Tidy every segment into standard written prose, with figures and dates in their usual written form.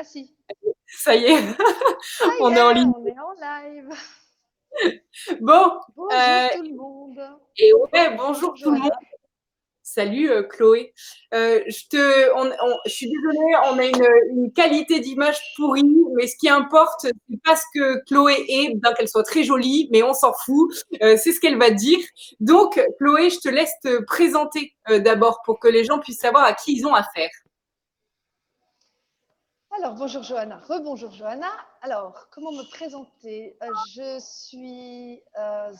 Ah si, Ça y est, ça y on est en est, ligne. on est en live. Bon, Bonjour tout le monde. et ouais, bonjour Bonjour tout le monde. Johanna. Salut Chloé. Je suis désolée, on a une qualité d'image pourrie, mais ce qui importe, c'est pas ce que Chloé est, bien qu'elle soit très jolie, mais on s'en fout. C'est ce qu'elle va dire. Donc, Chloé, je te laisse te présenter d'abord pour que les gens puissent savoir à qui ils ont affaire. Alors bonjour Johanna, rebonjour Johanna. Alors comment me présenter? Je suis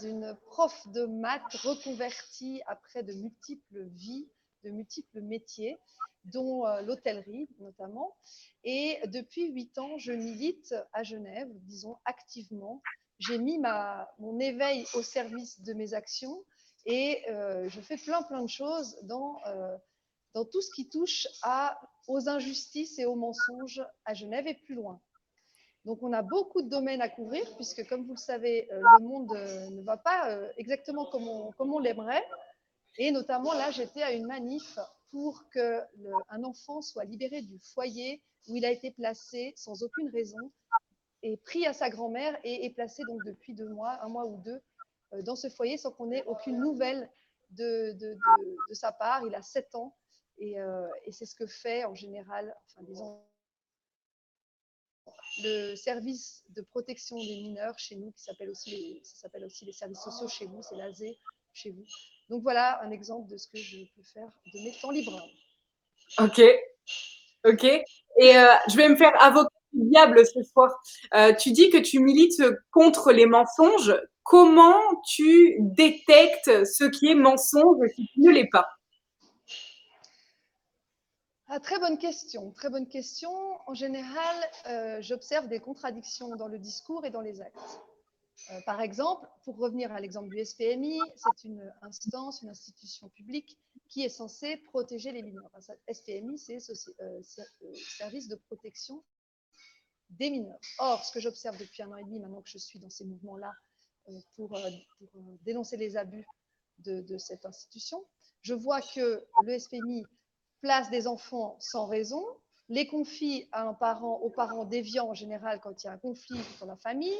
une prof de maths reconvertie après de multiples vies, de multiples métiers, dont l'hôtellerie notamment. Et depuis 8 ans, je milite à Genève, disons activement. J'ai mis mon éveil au service de mes actions et je fais plein de choses dans tout ce qui touche aux injustices et aux mensonges à Genève et plus loin. Donc on a beaucoup de domaines à couvrir puisque comme vous le savez, le monde ne va pas exactement comme on l'aimerait. Et notamment là, j'étais à une manif pour qu'un enfant soit libéré du foyer où il a été placé sans aucune raison et pris à sa grand-mère et est placé donc depuis 2 mois, un mois ou deux, dans ce foyer sans qu'on ait aucune nouvelle de sa part. Il a 7 ans et c'est ce que fait en général, enfin disons, le service de protection des mineurs chez nous, ça s'appelle aussi les services sociaux chez vous, c'est l'ASE chez vous. Donc voilà un exemple de ce que je peux faire de mes temps libres. Ok, ok. Et je vais me faire avocat du diable ce soir. Tu dis que tu milites contre les mensonges. Comment tu détectes ce qui est mensonge et ce qui ne l'est pas? Ah, très bonne question, très bonne question. En général, j'observe des contradictions dans le discours et dans les actes. Par exemple, pour revenir à l'exemple du SPMI, c'est une instance, une institution publique qui est censée protéger les mineurs. SPMI, c'est Service de protection des mineurs. Or, ce que j'observe depuis 1 an et demi, maintenant que je suis dans ces mouvements-là, pour dénoncer les abus de cette institution, je vois que le SPMI place des enfants sans raison, les confie aux parents déviants en général quand il y a un conflit dans la famille,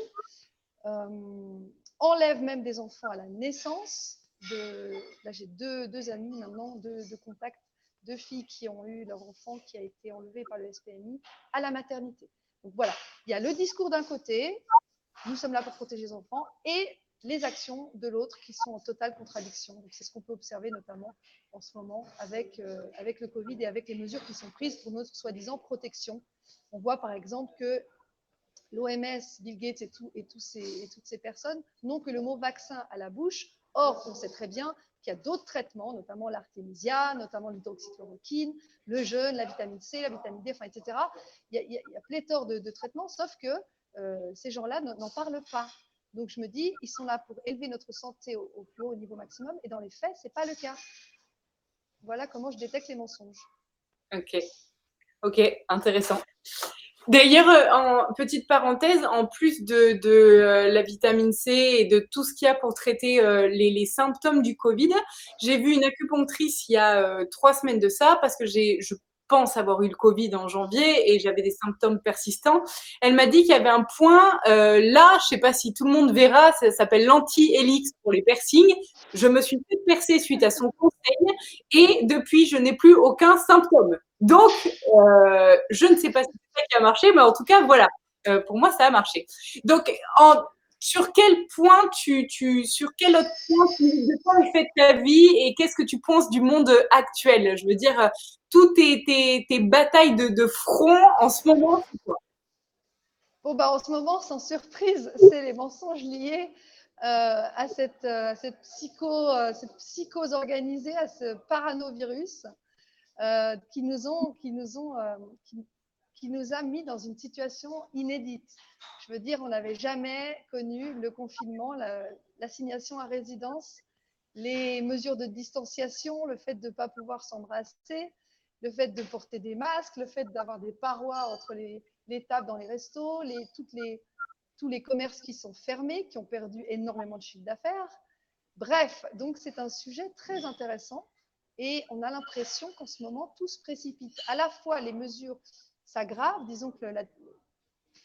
enlève même des enfants à la naissance. Là, j'ai deux amis maintenant, deux contacts, 2 filles qui ont eu leur enfant qui a été enlevé par le SPMI à la maternité. Donc voilà, il y a le discours d'un côté, nous sommes là pour protéger les enfants, et les actions de l'autre qui sont en totale contradiction. Donc c'est ce qu'on peut observer notamment en ce moment avec le Covid et avec les mesures qui sont prises pour notre soi-disant protection. On voit par exemple que l'OMS, Bill Gates et toutes ces personnes n'ont que le mot vaccin à la bouche. Or, on sait très bien qu'il y a d'autres traitements, notamment l'artémisia, notamment l'hydroxychloroquine, le jeûne, la vitamine C, la vitamine D, enfin, etc. Il y a pléthore de traitements, sauf que ces gens-là n'en parlent pas. Donc, je me dis, ils sont là pour élever notre santé au plus haut niveau maximum, et dans les faits, ce n'est pas le cas. Voilà comment je détecte les mensonges. Ok, ok, intéressant. D'ailleurs, en petite parenthèse, en plus de la vitamine C et de tout ce qu'il y a pour traiter les symptômes du Covid, j'ai vu une acupunctrice il y a 3 semaines de ça parce que je pense avoir eu le Covid en janvier et j'avais des symptômes persistants. Elle m'a dit qu'il y avait un point là, je sais pas si tout le monde verra, ça s'appelle l'anti-helix pour les piercings. Je me suis fait percer suite à son conseil et depuis, je n'ai plus aucun symptôme. Donc, je ne sais pas si c'est ça qui a marché, mais en tout cas, voilà. Pour moi, ça a marché. Donc, sur quel point sur quel autre point de quoi tu fais ta vie et qu'est-ce que tu penses du monde actuel? Je veux dire, toutes tes batailles de front en ce moment, c'est quoi? Bon, bah, en ce moment, sans surprise, c'est les mensonges liés à cette psychose organisée, à ce paranovirus qui nous a mis dans une situation inédite. Je veux dire, on n'avait jamais connu le confinement, l'assignation à résidence, les mesures de distanciation, le fait de ne pas pouvoir s'embrasser, le fait de porter des masques, le fait d'avoir des parois entre les tables dans les restos, tous les commerces qui sont fermés, qui ont perdu énormément de chiffre d'affaires. Bref, donc c'est un sujet très intéressant et on a l'impression qu'en ce moment, tout se précipite. À la fois les mesures s'aggrave. Disons que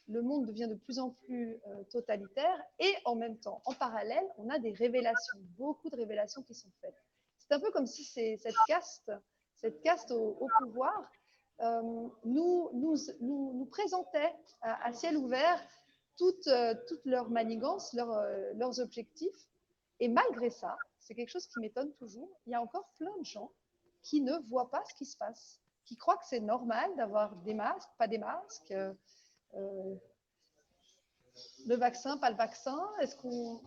le monde devient de plus en plus totalitaire et en même temps, en parallèle, on a des révélations, beaucoup de révélations qui sont faites. C'est un peu comme si cette caste au pouvoir nous présentait à ciel ouvert toutes leurs manigances, leurs objectifs. Et malgré ça, c'est quelque chose qui m'étonne toujours, il y a encore plein de gens qui ne voient pas ce qui se passe, qui croient que c'est normal d'avoir des masques, pas des masques, le vaccin, pas le vaccin, est-ce qu'on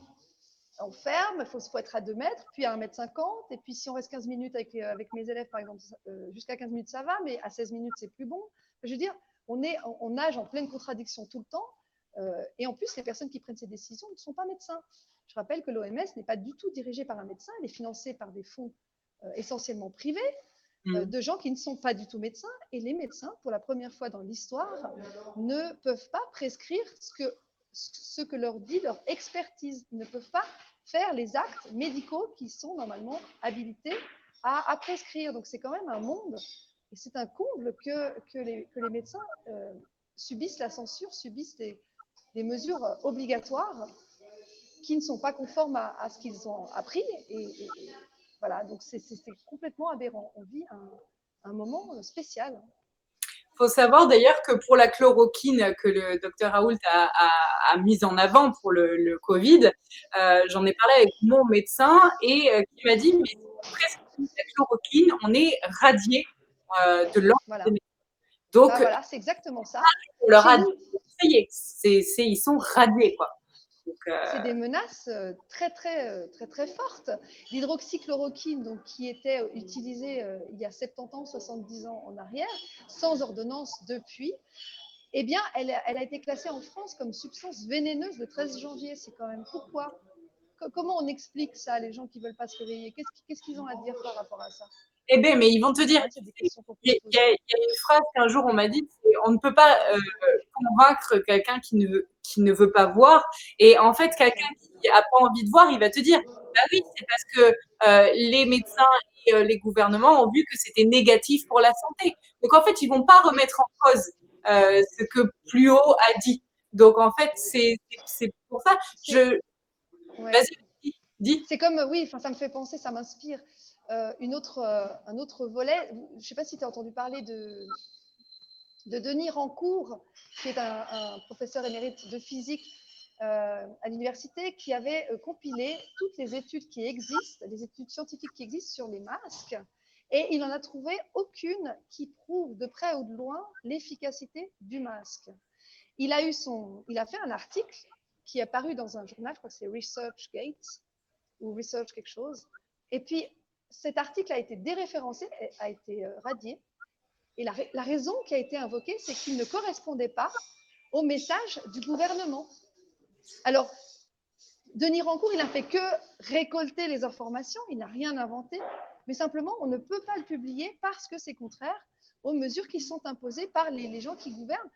ferme, il faut être à 2 mètres, puis à 1,50 m, et puis si on reste 15 minutes avec mes élèves, par exemple, jusqu'à 15 minutes, ça va, mais à 16 minutes, c'est plus bon. Je veux dire, on nage en pleine contradiction tout le temps, et en plus, les personnes qui prennent ces décisions ne sont pas médecins. Je rappelle que l'OMS n'est pas du tout dirigée par un médecin, elle est financée par des fonds essentiellement privés, de gens qui ne sont pas du tout médecins, et les médecins, pour la première fois dans l'histoire, ne peuvent pas prescrire ce que leur dit leur expertise. Ils ne peuvent pas faire les actes médicaux qui sont normalement habilités à prescrire. Donc c'est quand même un monde, et c'est un comble que les médecins subissent la censure, subissent des mesures obligatoires qui ne sont pas conformes à ce qu'ils ont appris. Et voilà, donc c'est complètement aberrant. On vit un moment spécial. Il faut savoir d'ailleurs que pour la chloroquine que le docteur Raoult a mise en avant pour le Covid, j'en ai parlé avec mon médecin et qui m'a dit, mais presque la chloroquine, on est radié de l'ordre voilà. des médecins. Donc, voilà, c'est exactement ça. On leur a dit, ça y est, ils sont radiés, quoi. C'est des menaces très fortes. L'hydroxychloroquine, donc, qui était utilisée il y a 70 ans, 70 ans en arrière, sans ordonnance depuis, eh bien, elle a été classée en France comme substance vénéneuse le 13 janvier. C'est quand même pourquoi? Comment on explique ça, les gens qui ne veulent pas se réveiller? Qu'est-ce qu'ils ont à dire par rapport à ça? Eh bien, mais ils vont te dire, il y a une phrase qu'un jour on m'a dit, on ne peut pas convaincre quelqu'un qui ne veut pas voir. Et en fait, quelqu'un qui n'a pas envie de voir, il va te dire, bah oui, c'est parce que les médecins et les gouvernements ont vu que c'était négatif pour la santé. Donc en fait, ils ne vont pas remettre en cause ce que plus haut a dit. Donc en fait, c'est pour ça. Ouais. Vas-y, dis. C'est comme, oui, ça me fait penser, ça m'inspire. Un autre volet, je ne sais pas si tu as entendu parler de Denis Rancourt, qui est un professeur émérite de physique à l'université, qui avait compilé toutes les études qui existent, les études scientifiques qui existent sur les masques, et il n'en a trouvé aucune qui prouve de près ou de loin l'efficacité du masque. Il a fait un article qui est paru dans un journal, je crois que c'est ResearchGate, ou Research quelque chose. Et puis, cet article a été déréférencé, a été radié. Et la raison qui a été invoquée, c'est qu'il ne correspondait pas au message du gouvernement. Alors, Denis Rancourt, il n'a fait que récolter les informations, il n'a rien inventé, mais simplement, on ne peut pas le publier parce que c'est contraire aux mesures qui sont imposées par les gens qui gouvernent,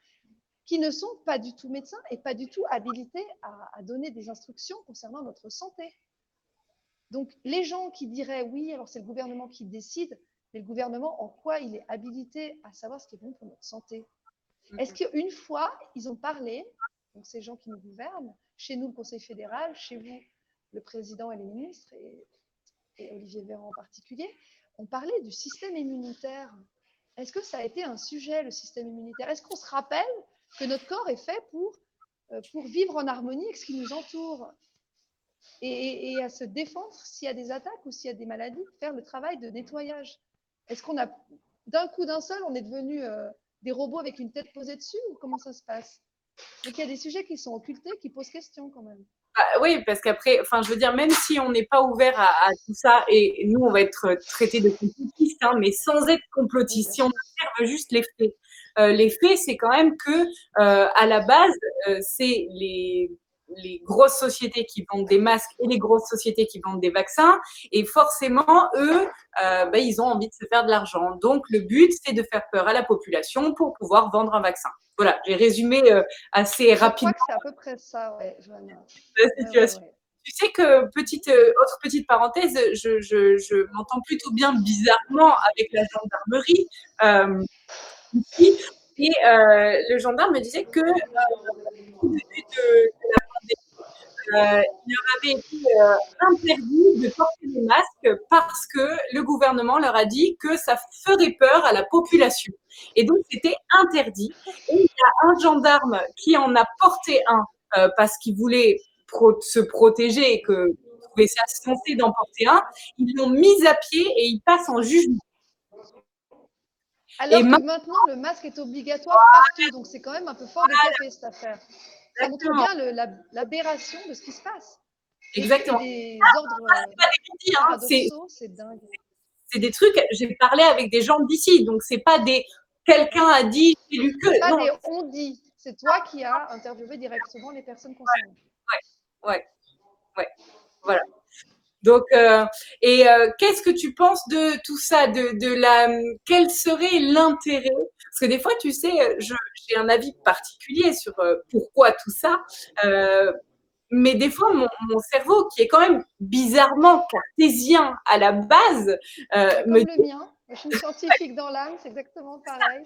qui ne sont pas du tout médecins et pas du tout habilités à donner des instructions concernant notre santé. Donc, les gens qui diraient oui, alors c'est le gouvernement qui décide, mais le gouvernement, en quoi il est habilité à savoir ce qui est bon pour notre santé? Est-ce qu'une fois, ils ont parlé, donc ces gens qui nous gouvernent, chez nous le Conseil fédéral, chez vous le président et les ministres, et Olivier Véran en particulier, ont parlé du système immunitaire? Est-ce que ça a été un sujet, le système immunitaire? Est-ce qu'on se rappelle que notre corps est fait pour vivre en harmonie avec ce qui nous entoure et à se défendre s'il y a des attaques ou s'il y a des maladies, faire le travail de nettoyage? Est-ce qu'on a, d'un coup d'un seul, on est devenu des robots avec une tête posée dessus, ou comment ça se passe? Donc il y a des sujets qui sont occultés, qui posent question quand même. Bah, oui, parce qu'après, enfin, je veux dire, même si on n'est pas ouvert à tout ça, et nous, on va être traités de complotistes, hein, mais sans être complotistes, si on observe juste les faits, c'est quand même que, à la base, c'est les grosses sociétés qui vendent des masques et les grosses sociétés qui vendent des vaccins, et forcément, eux, ils ont envie de se faire de l'argent. Donc, le but, c'est de faire peur à la population pour pouvoir vendre un vaccin. Voilà, j'ai résumé assez rapidement. Je crois que c'est à peu près ça, ouais, Johanna. La situation. Ouais. Tu sais que, autre petite parenthèse, je m'entends plutôt bien bizarrement avec la gendarmerie. Ici, Et le gendarme me disait que au début il leur avait été interdit de porter des masques parce que le gouvernement leur a dit que ça ferait peur à la population. Et donc, c'était interdit. Et il y a un gendarme qui en a porté un parce qu'il voulait se protéger et que trouvait ça censé d'en porter un. Ils l'ont mis à pied et il passe en jugement. Et Alors que maintenant, le masque est obligatoire partout. Donc, c'est quand même un peu fort de café, cette affaire. Ça montre exactement. bien l'aberration de ce qui se passe. Et Exactement. des ordres C'est pas des petits, hein. paradoxaux, c'est dingue. C'est des trucs, j'ai parlé avec des gens d'ici, donc c'est pas des quelqu'un a dit, j'ai lu que. Pas Non, des on dit. C'est toi qui as interviewé directement les personnes concernées. ouais, ouais, voilà. Donc, qu'est-ce que tu penses de tout ça, quel serait l'intérêt? Parce que des fois, tu sais, j'ai un avis particulier sur pourquoi tout ça, mais des fois, mon cerveau, qui est quand même bizarrement cartésien à la base, me Comme le mien. Je suis une scientifique dans l'âme, c'est exactement pareil.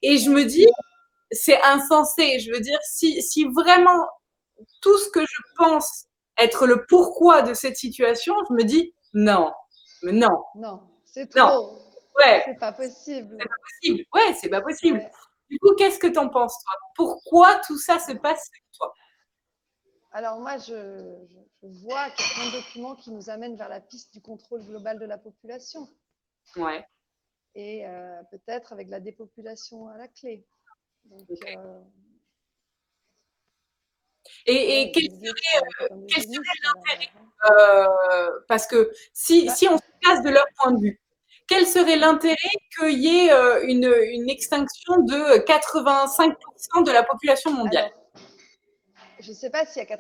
et je me dis, c'est insensé. Je veux dire, si vraiment tout ce que je pense être le pourquoi de cette situation, je me dis non, mais non, Non, c'est non, trop. ouais, C'est pas possible. c'est pas possible. Ouais, c'est pas possible. Ouais. Du coup, qu'est-ce que t'en penses, toi? Pourquoi tout ça se passe avec toi? Alors moi, je vois qu'il y a plein de documents qui nous amènent vers la piste du contrôle global de la population. Ouais, Et peut-être avec la dépopulation à la clé. Donc, ok. ouais, Et Bill Gates, c'est un peu comme quel serait l'eugénisme à l'envers. Hein. parce que si, Bah, si on se place de leur point de vue, quel serait l'intérêt qu'il y ait une extinction de 85% de la population mondiale? alors, je ne sais pas s'il y a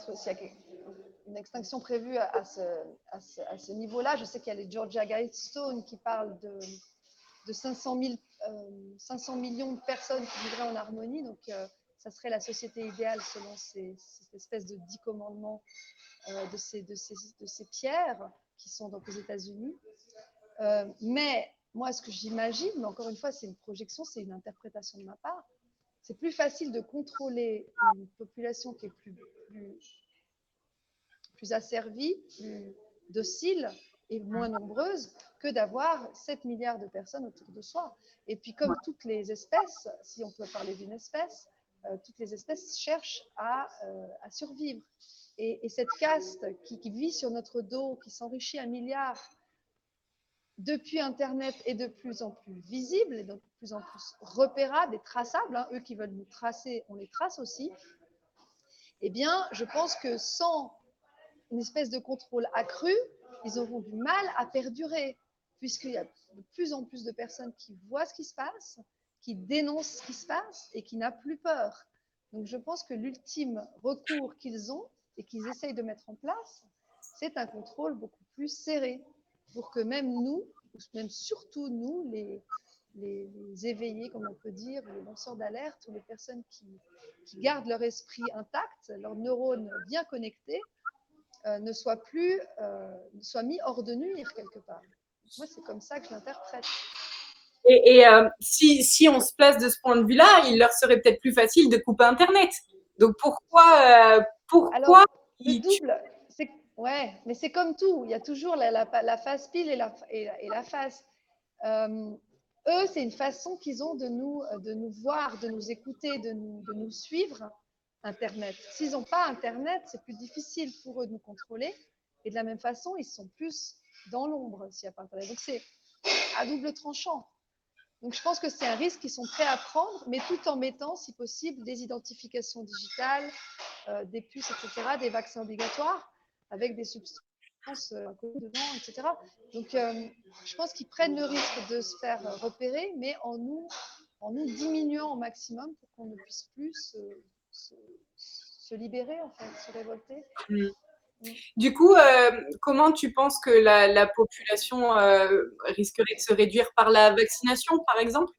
une extinction prévue à ce niveau-là. Je sais qu'il y a les Georgia Guidestone qui parlent de 500 millions de personnes qui vivraient en harmonie. Donc, ça serait la société idéale selon cette espèce de 10 commandements de ces pierres qui sont donc aux États-Unis. Mais moi, ce que j'imagine, mais encore une fois, c'est une projection, c'est une interprétation de ma part, c'est plus facile de contrôler une population qui est plus asservie, plus docile et moins nombreuse que d'avoir 7 milliards de personnes autour de soi. Et puis, comme toutes les espèces, si on peut parler d'une espèce, toutes les espèces cherchent à survivre. Et cette caste qui vit sur notre dos, qui s'enrichit à milliards, depuis Internet est de plus en plus visible et de plus en plus repérable et traçable. Hein. Eux qui veulent nous tracer, on les trace aussi. Eh bien, je pense que sans une espèce de contrôle accru, ils auront du mal à perdurer, puisqu'il y a de plus en plus de personnes qui voient ce qui se passe, qui dénoncent ce qui se passe et qui n'ont plus peur. Donc, je pense que l'ultime recours qu'ils ont et qu'ils essayent de mettre en place, c'est un contrôle beaucoup plus serré, pour que même nous, ou même surtout nous, les éveillés, comme on peut dire, les lanceurs d'alerte, ou les personnes qui gardent leur esprit intact, leurs neurones bien connectés, ne soit mis hors de nuire quelque part. Moi, c'est comme ça que je l'interprète. Si on se place de ce point de vue-là, il leur serait peut-être plus facile de couper Internet. Donc pourquoi Alors, le double, c'est ouais, mais c'est comme tout. Il y a toujours la phase pile et la phase. Eux, c'est une façon qu'ils ont de nous voir, de nous écouter, de nous suivre. Internet. S'ils n'ont pas Internet, c'est plus difficile pour eux de nous contrôler. Et de la même façon, ils sont plus dans l'ombre s'il n'y a pas Internet. Donc c'est à double tranchant. Donc je pense que c'est un risque qu'ils sont prêts à prendre, mais tout en mettant, si possible, des identifications digitales, des puces, etc., des vaccins obligatoires, avec des substances inconnues dedans, etc. Donc je pense qu'ils prennent le risque de se faire repérer, mais en nous diminuant au maximum pour qu'on ne puisse plus se libérer, en fait, se révolter. Du coup, comment tu penses que la population risquerait de se réduire par la vaccination, par exemple?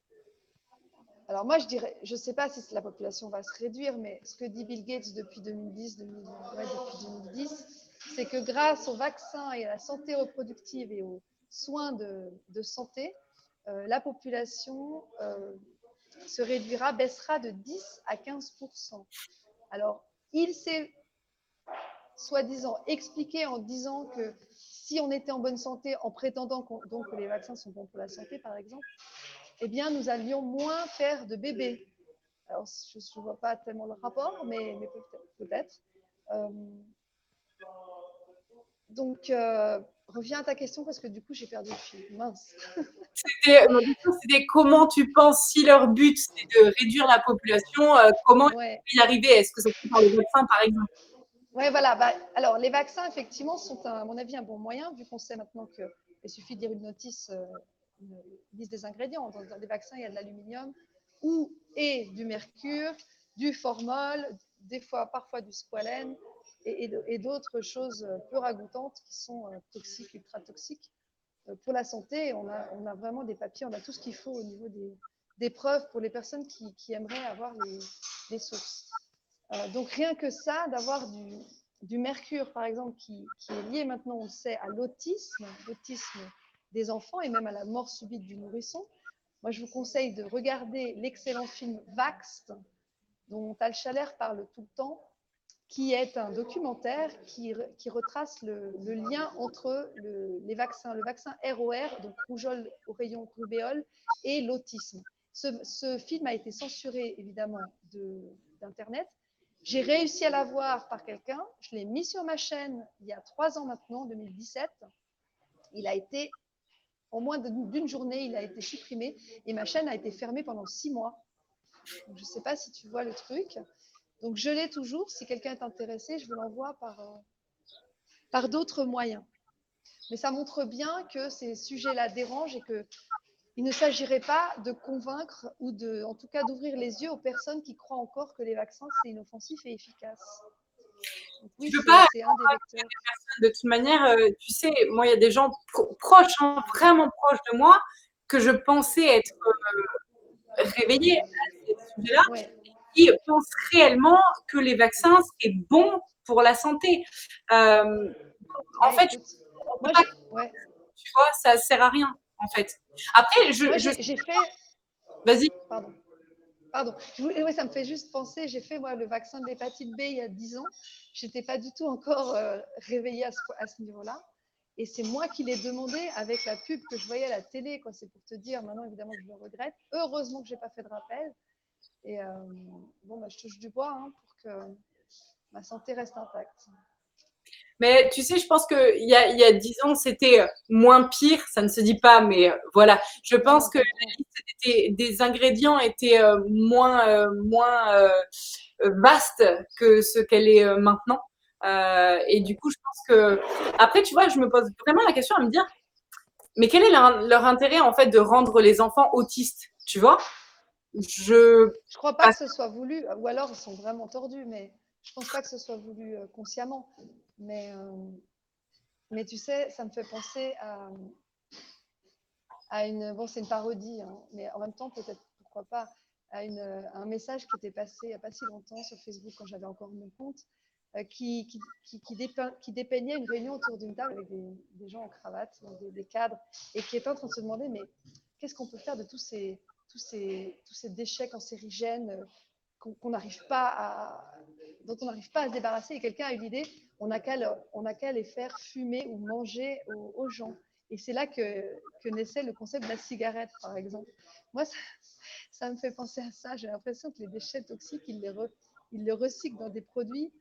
Alors moi, je dirais, je ne sais pas si la population va se réduire, mais ce que dit Bill Gates depuis 2010, c'est que grâce aux vaccins et à la santé reproductive et aux soins de santé, la population baissera de 10 à 15%. Alors, il s'est soi-disant expliqué en disant que si on était en bonne santé, en prétendant donc que les vaccins sont bons pour la santé, par exemple, eh bien, nous allions moins faire de bébés. Alors, je ne vois pas tellement le rapport, mais peut-être. Donc, reviens à ta question parce que du coup, j'ai perdu le fil. Mince. C'était comment tu penses, si leur but c'est de réduire la population, comment ils peuvent y arriver? Est-ce que ça se fait par les vaccins, par exemple? Oui, voilà. Alors, les vaccins, effectivement, sont, à mon avis, un bon moyen, vu qu'on sait maintenant qu'il suffit de lire une notice, une liste des ingrédients. Dans les vaccins, il y a de l'aluminium et du mercure, du formol, parfois du squalène et d'autres choses peu ragoûtantes qui sont toxiques, ultra toxiques pour la santé. On a vraiment des papiers, on a tout ce qu'il faut au niveau des preuves pour les personnes qui aimeraient avoir les sources. Donc rien que ça, d'avoir du mercure, par exemple, qui est lié maintenant, on le sait, à l'autisme des enfants et même à la mort subite du nourrisson. Moi, je vous conseille de regarder l'excellent film Vaxxed, dont Tal Chaler parle tout le temps, qui est un documentaire qui retrace le lien entre les vaccins, le vaccin ROR, donc rougeole, oreillon, rubéole, et l'autisme. Ce film a été censuré, évidemment, d'Internet. J'ai réussi à l'avoir par quelqu'un. Je l'ai mis sur ma chaîne il y a 3 ans maintenant, en 2017. Il a été, en moins d'une journée, il a été supprimé et ma chaîne a été fermée pendant 6 mois. Donc, je ne sais pas si tu vois le truc. Donc, je l'ai toujours. Si quelqu'un est intéressé, je vous l'envoie par d'autres moyens. Mais ça montre bien que ces sujets-là dérangent et qu'il ne s'agirait pas de convaincre ou en tout cas d'ouvrir les yeux aux personnes qui croient encore que les vaccins, c'est inoffensif et efficace. Donc, oui, c'est un des vecteurs. De toute manière, tu sais, moi, il y a des gens proches, hein, vraiment proches de moi, que je pensais être réveillés à ce sujet-là, qui pensent réellement que les vaccins seraient bons pour la santé. En fait, tu vois, ça sert à rien, en fait. Après, j'ai fait. Vas-y. Pardon. Oui, ça me fait juste penser, j'ai fait moi, le vaccin de l'hépatite B il y a 10 ans. Je n'étais pas du tout encore réveillée à ce niveau-là. Et c'est moi qui l'ai demandé avec la pub que je voyais à la télé. C'est pour te dire, maintenant, évidemment, je le regrette. Heureusement que je n'ai pas fait de rappel. Et je touche du bois pour que ma santé reste intacte. Mais tu sais, je pense qu'il y a 10 ans, c'était moins pire. Ça ne se dit pas, mais voilà. Je pense que la liste des ingrédients était moins vaste que ce qu'elle est maintenant. Et du coup, je pense que... Après, tu vois, je me pose vraiment la question à me dire, mais quel est leur intérêt, en fait, de rendre les enfants autistes, tu vois? Je crois pas que ce soit voulu, ou alors ils sont vraiment tordus, mais je pense pas que ce soit voulu consciemment. Mais tu sais, ça me fait penser à une. Bon, c'est une parodie, hein, mais en même temps, peut-être, pourquoi pas, à un message qui était passé il n'y a pas si longtemps sur Facebook quand j'avais encore mon compte, qui dépeignait une réunion autour d'une table avec des gens en cravate, donc des cadres, et qui était en train de se demander mais qu'est-ce qu'on peut faire de tous ces déchets cancérigènes dont on n'arrive pas à se débarrasser. Et quelqu'un a eu l'idée, on n'a qu'à les faire fumer ou manger aux gens. Et c'est là que naissait le concept de la cigarette, par exemple. Moi, ça me fait penser à ça. J'ai l'impression que les déchets toxiques, ils les recyclent dans des produits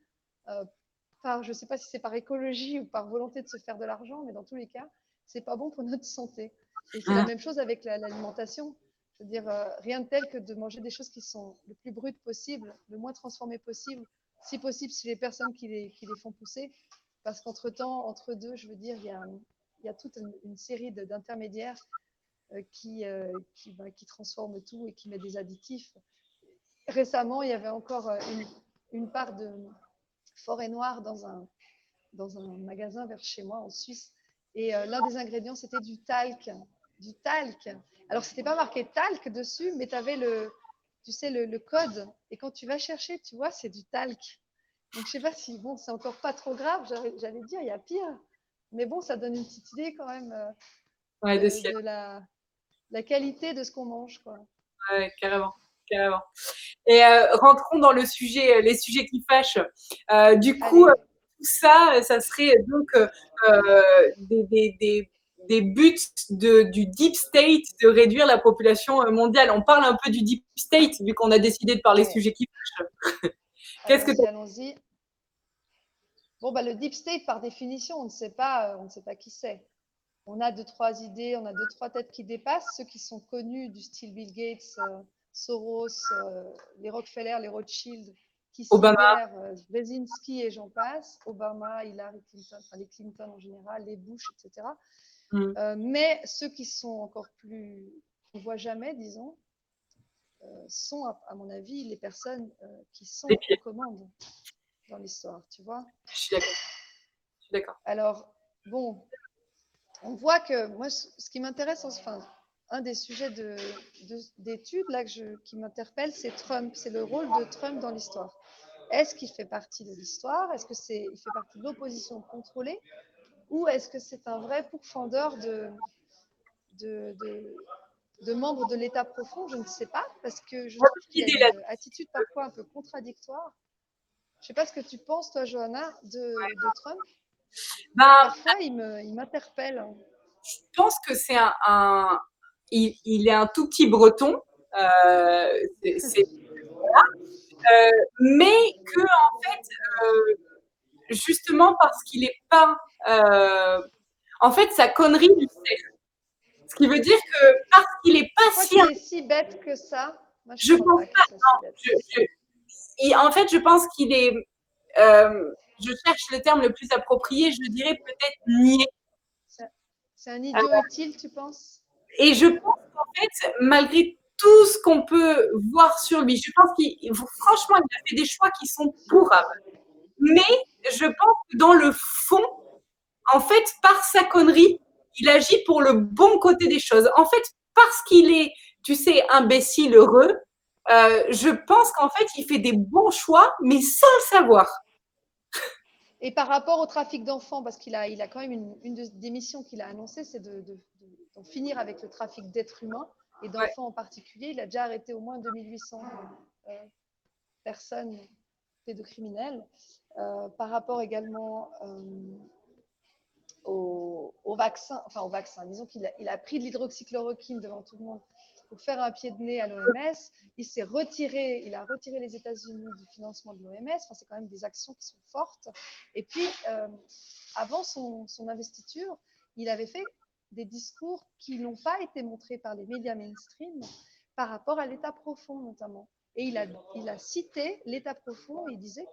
je ne sais pas si c'est par écologie ou par volonté de se faire de l'argent, mais dans tous les cas, c'est pas bon pour notre santé. Et c'est la même chose avec l'alimentation. Je veux dire, rien de tel que de manger des choses qui sont le plus brutes possible, le moins transformées possible, si possible, si les personnes qui les font pousser. Parce qu'entre-temps, entre deux, je veux dire, il y a toute une série d'intermédiaires qui transforment tout et qui mettent des additifs. Récemment, il y avait encore une part de forêt noire dans un magasin vers chez moi en Suisse. Et l'un des ingrédients, c'était du talc. Du talc. Alors, c'était pas marqué talc dessus, mais tu avais le code. Et quand tu vas chercher, tu vois, c'est du talc. Donc, je sais pas si, bon, c'est encore pas trop grave. J'allais dire, il y a pire. Mais bon, ça donne une petite idée quand même de la qualité de ce qu'on mange, quoi. Ouais, carrément. carrément. Et rentrons dans le sujet, les sujets qui fâchent. Du coup, Allez. tout ça, ça serait donc des buts du deep state de réduire la population mondiale. On parle un peu du deep state vu qu'on a décidé de parler Ouais. sujets qui fâchent. Qu'est-ce que tu Allons-y. Bon, bah, le deep state, par définition, on ne sait pas qui c'est. On a deux, trois idées, on a deux, trois têtes qui dépassent, ceux qui sont connus du style Bill Gates, Soros, les Rockefeller, les Rothschild, Obama, Kissinger, Brzezinski et j'en passe, Obama, Hillary Clinton, enfin les Clinton en général, les Bush, etc. Mais ceux qui sont encore plus, qu'on ne voit jamais, disons, sont, à mon avis, les personnes qui sont aux commandes dans l'histoire, tu vois. je suis d'accord. Je suis d'accord. Alors, bon, on voit que moi, ce qui m'intéresse, enfin, un des sujets d'études là qui m'interpelle, c'est Trump, c'est le rôle de Trump dans l'histoire. Est-ce qu'il fait partie de l'histoire? Est-ce qu'il fait partie de l'opposition contrôlée? Ou est-ce que c'est un vrai pourfendeur de membres de l'État profond? Je ne sais pas, parce que je trouve qu'il a une attitude parfois un peu contradictoire. Je ne sais pas ce que tu penses, toi, Johanna, de Trump. Parfois, il m'interpelle. Je pense que c'est il est un tout petit breton. Mais que, en fait, justement, parce qu'il n'est pas. En fait, sa connerie lui sert. Ce qui veut dire que parce qu'il n'est pas si. Il est si bête que ça. Moi, je pense pas. En fait, je pense qu'il est. Je cherche le terme le plus approprié, je dirais peut-être niais. C'est un idiot utile, tu penses? Et je pense qu'en fait, malgré tout ce qu'on peut voir sur lui, je pense franchement, il a fait des choix qui sont pourrables. Mais je pense que dans le fond, en fait, par sa connerie, il agit pour le bon côté des choses. En fait, parce qu'il est, tu sais, imbécile, heureux, je pense qu'en fait, il fait des bons choix, mais sans le savoir. Et par rapport au trafic d'enfants, parce qu'il a quand même une des missions qu'il a annoncées, c'est d'en finir avec le trafic d'êtres humains et d'enfants en particulier. Il a déjà arrêté au moins 2800 personnes pédocriminelles. Par rapport également au vaccin, disons qu'il a pris de l'hydroxychloroquine devant tout le monde pour faire un pied de nez à l'OMS. Il a retiré les États-Unis du financement de l'OMS. Enfin, c'est quand même des actions qui sont fortes. Et puis, avant son investiture, il avait fait des discours qui n'ont pas été montrés par les médias mainstream par rapport à l'état profond notamment. Et il a cité l'état profond et il disait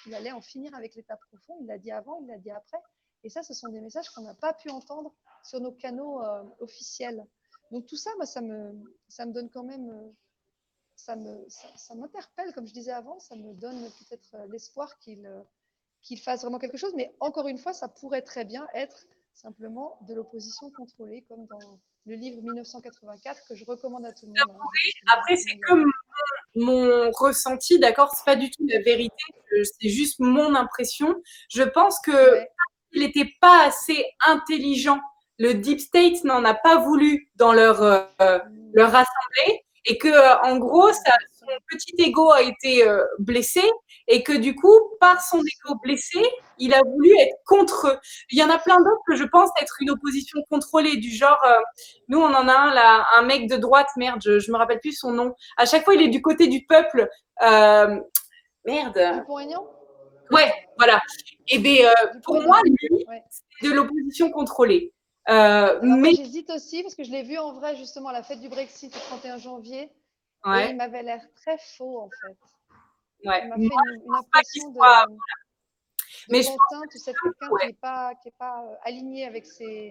qu'il allait en finir avec l'état profond. Il l'a dit avant, il l'a dit après. Et ça, ce sont des messages qu'on n'a pas pu entendre sur nos canaux officiels. Donc tout ça, moi, ça me donne quand même, ça m'interpelle, comme je disais avant, ça me donne peut-être l'espoir qu'il fasse vraiment quelque chose. Mais encore une fois, ça pourrait très bien être simplement de l'opposition contrôlée, comme dans le livre 1984 que je recommande à tout le monde. Après, c'est comme mon ressenti, d'accord, c'est pas du tout la vérité, c'est juste mon impression. Je pense que il n'était pas assez intelligent. Le Deep State n'en a pas voulu dans leur assemblée et que, en gros, son petit ego a été blessé et que du coup, par son ego blessé, il a voulu être contre eux. Il y en a plein d'autres que je pense être une opposition contrôlée, du genre, nous, on en a un là, un mec de droite, merde, je me rappelle plus son nom. À chaque fois, il est du côté du peuple. Merde. Dupont-Aignan ? Ouais, voilà. Et bien, pour moi, lui, c'est de l'opposition contrôlée. Alors moi, j'hésite aussi parce que je l'ai vu en vrai justement à la fête du Brexit le 31 janvier et il m'avait l'air très faux en fait. Il m'a fait une impression de pantin, tu sais, quelqu'un qui n'est pas aligné avec ses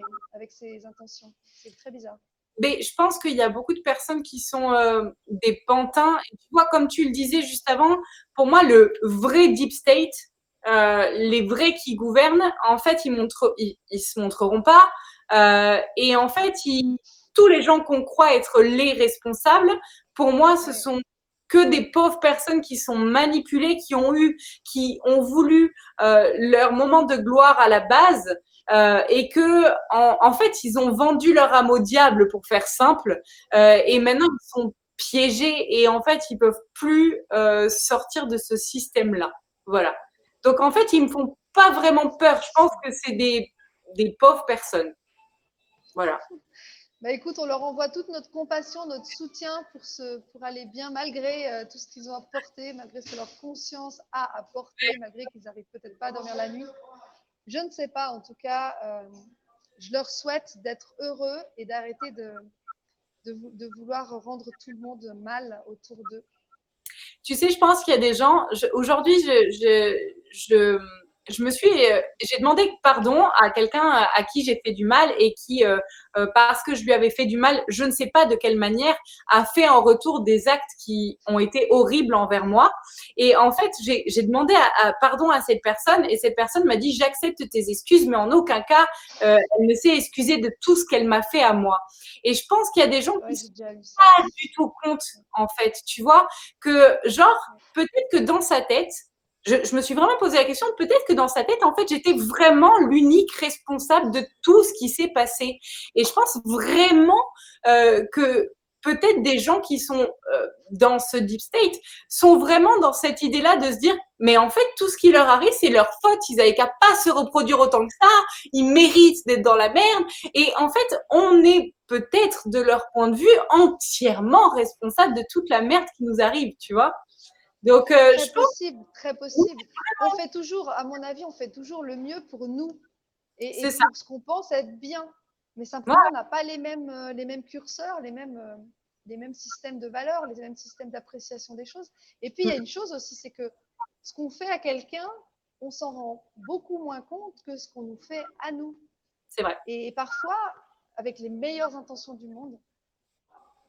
intentions. C'est très bizarre. Mais je pense qu'il y a beaucoup de personnes qui sont des pantins. Et tu vois, comme tu le disais juste avant, pour moi, le vrai deep state, les vrais qui gouvernent, en fait, ils se montreront pas. Et en fait, tous les gens qu'on croit être les responsables, pour moi, ce sont que des pauvres personnes qui sont manipulées, qui ont voulu leur moment de gloire à la base. Et que en fait ils ont vendu leur âme au diable pour faire simple et maintenant ils sont piégés et en fait, ils peuvent plus sortir de ce système-là. Voilà. Donc, en fait, ils me font pas vraiment peur. Je pense que c'est des pauvres personnes. Voilà. Bah, écoute, on leur envoie toute notre compassion, notre soutien pour aller bien malgré tout ce qu'ils ont apporté, malgré ce que leur conscience a apporté, malgré qu'ils n'arrivent peut-être pas à dormir la nuit. Je ne sais pas, en tout cas, je leur souhaite d'être heureux et d'arrêter de vouloir rendre tout le monde mal autour d'eux. Tu sais, je pense qu'il y a des gens. Aujourd'hui, je me suis, j'ai demandé pardon à quelqu'un à qui j'ai fait du mal et qui, parce que je lui avais fait du mal, je ne sais pas de quelle manière, a fait en retour des actes qui ont été horribles envers moi. Et en fait, j'ai demandé pardon à cette personne et cette personne m'a dit j'accepte tes excuses, mais en aucun cas, elle ne s'est excusée de tout ce qu'elle m'a fait à moi. Et je pense qu'il y a des gens qui ne se rendent pas du tout compte, en fait, tu vois, que genre, peut-être que dans sa tête, je me suis vraiment posé la question, peut-être que dans sa tête, en fait, j'étais vraiment l'unique responsable de tout ce qui s'est passé. Et je pense vraiment que peut-être des gens qui sont dans ce deep state sont vraiment dans cette idée-là de se dire, mais en fait, tout ce qui leur arrive, c'est leur faute. Ils n'avaient qu'à pas se reproduire autant que ça. Ils méritent d'être dans la merde. Et en fait, on est peut-être, de leur point de vue, entièrement responsable de toute la merde qui nous arrive, tu vois. Donc, très possible, très possible. On fait toujours, à mon avis, on fait toujours le mieux pour nous et pour ce qu'on pense être bien. Mais simplement, on n'a pas les mêmes curseurs, les mêmes systèmes de valeurs, les mêmes systèmes d'appréciation des choses. Et puis, il y a une chose aussi, c'est que ce qu'on fait à quelqu'un, on s'en rend beaucoup moins compte que ce qu'on nous fait à nous. C'est vrai. Et parfois, avec les meilleures intentions du monde,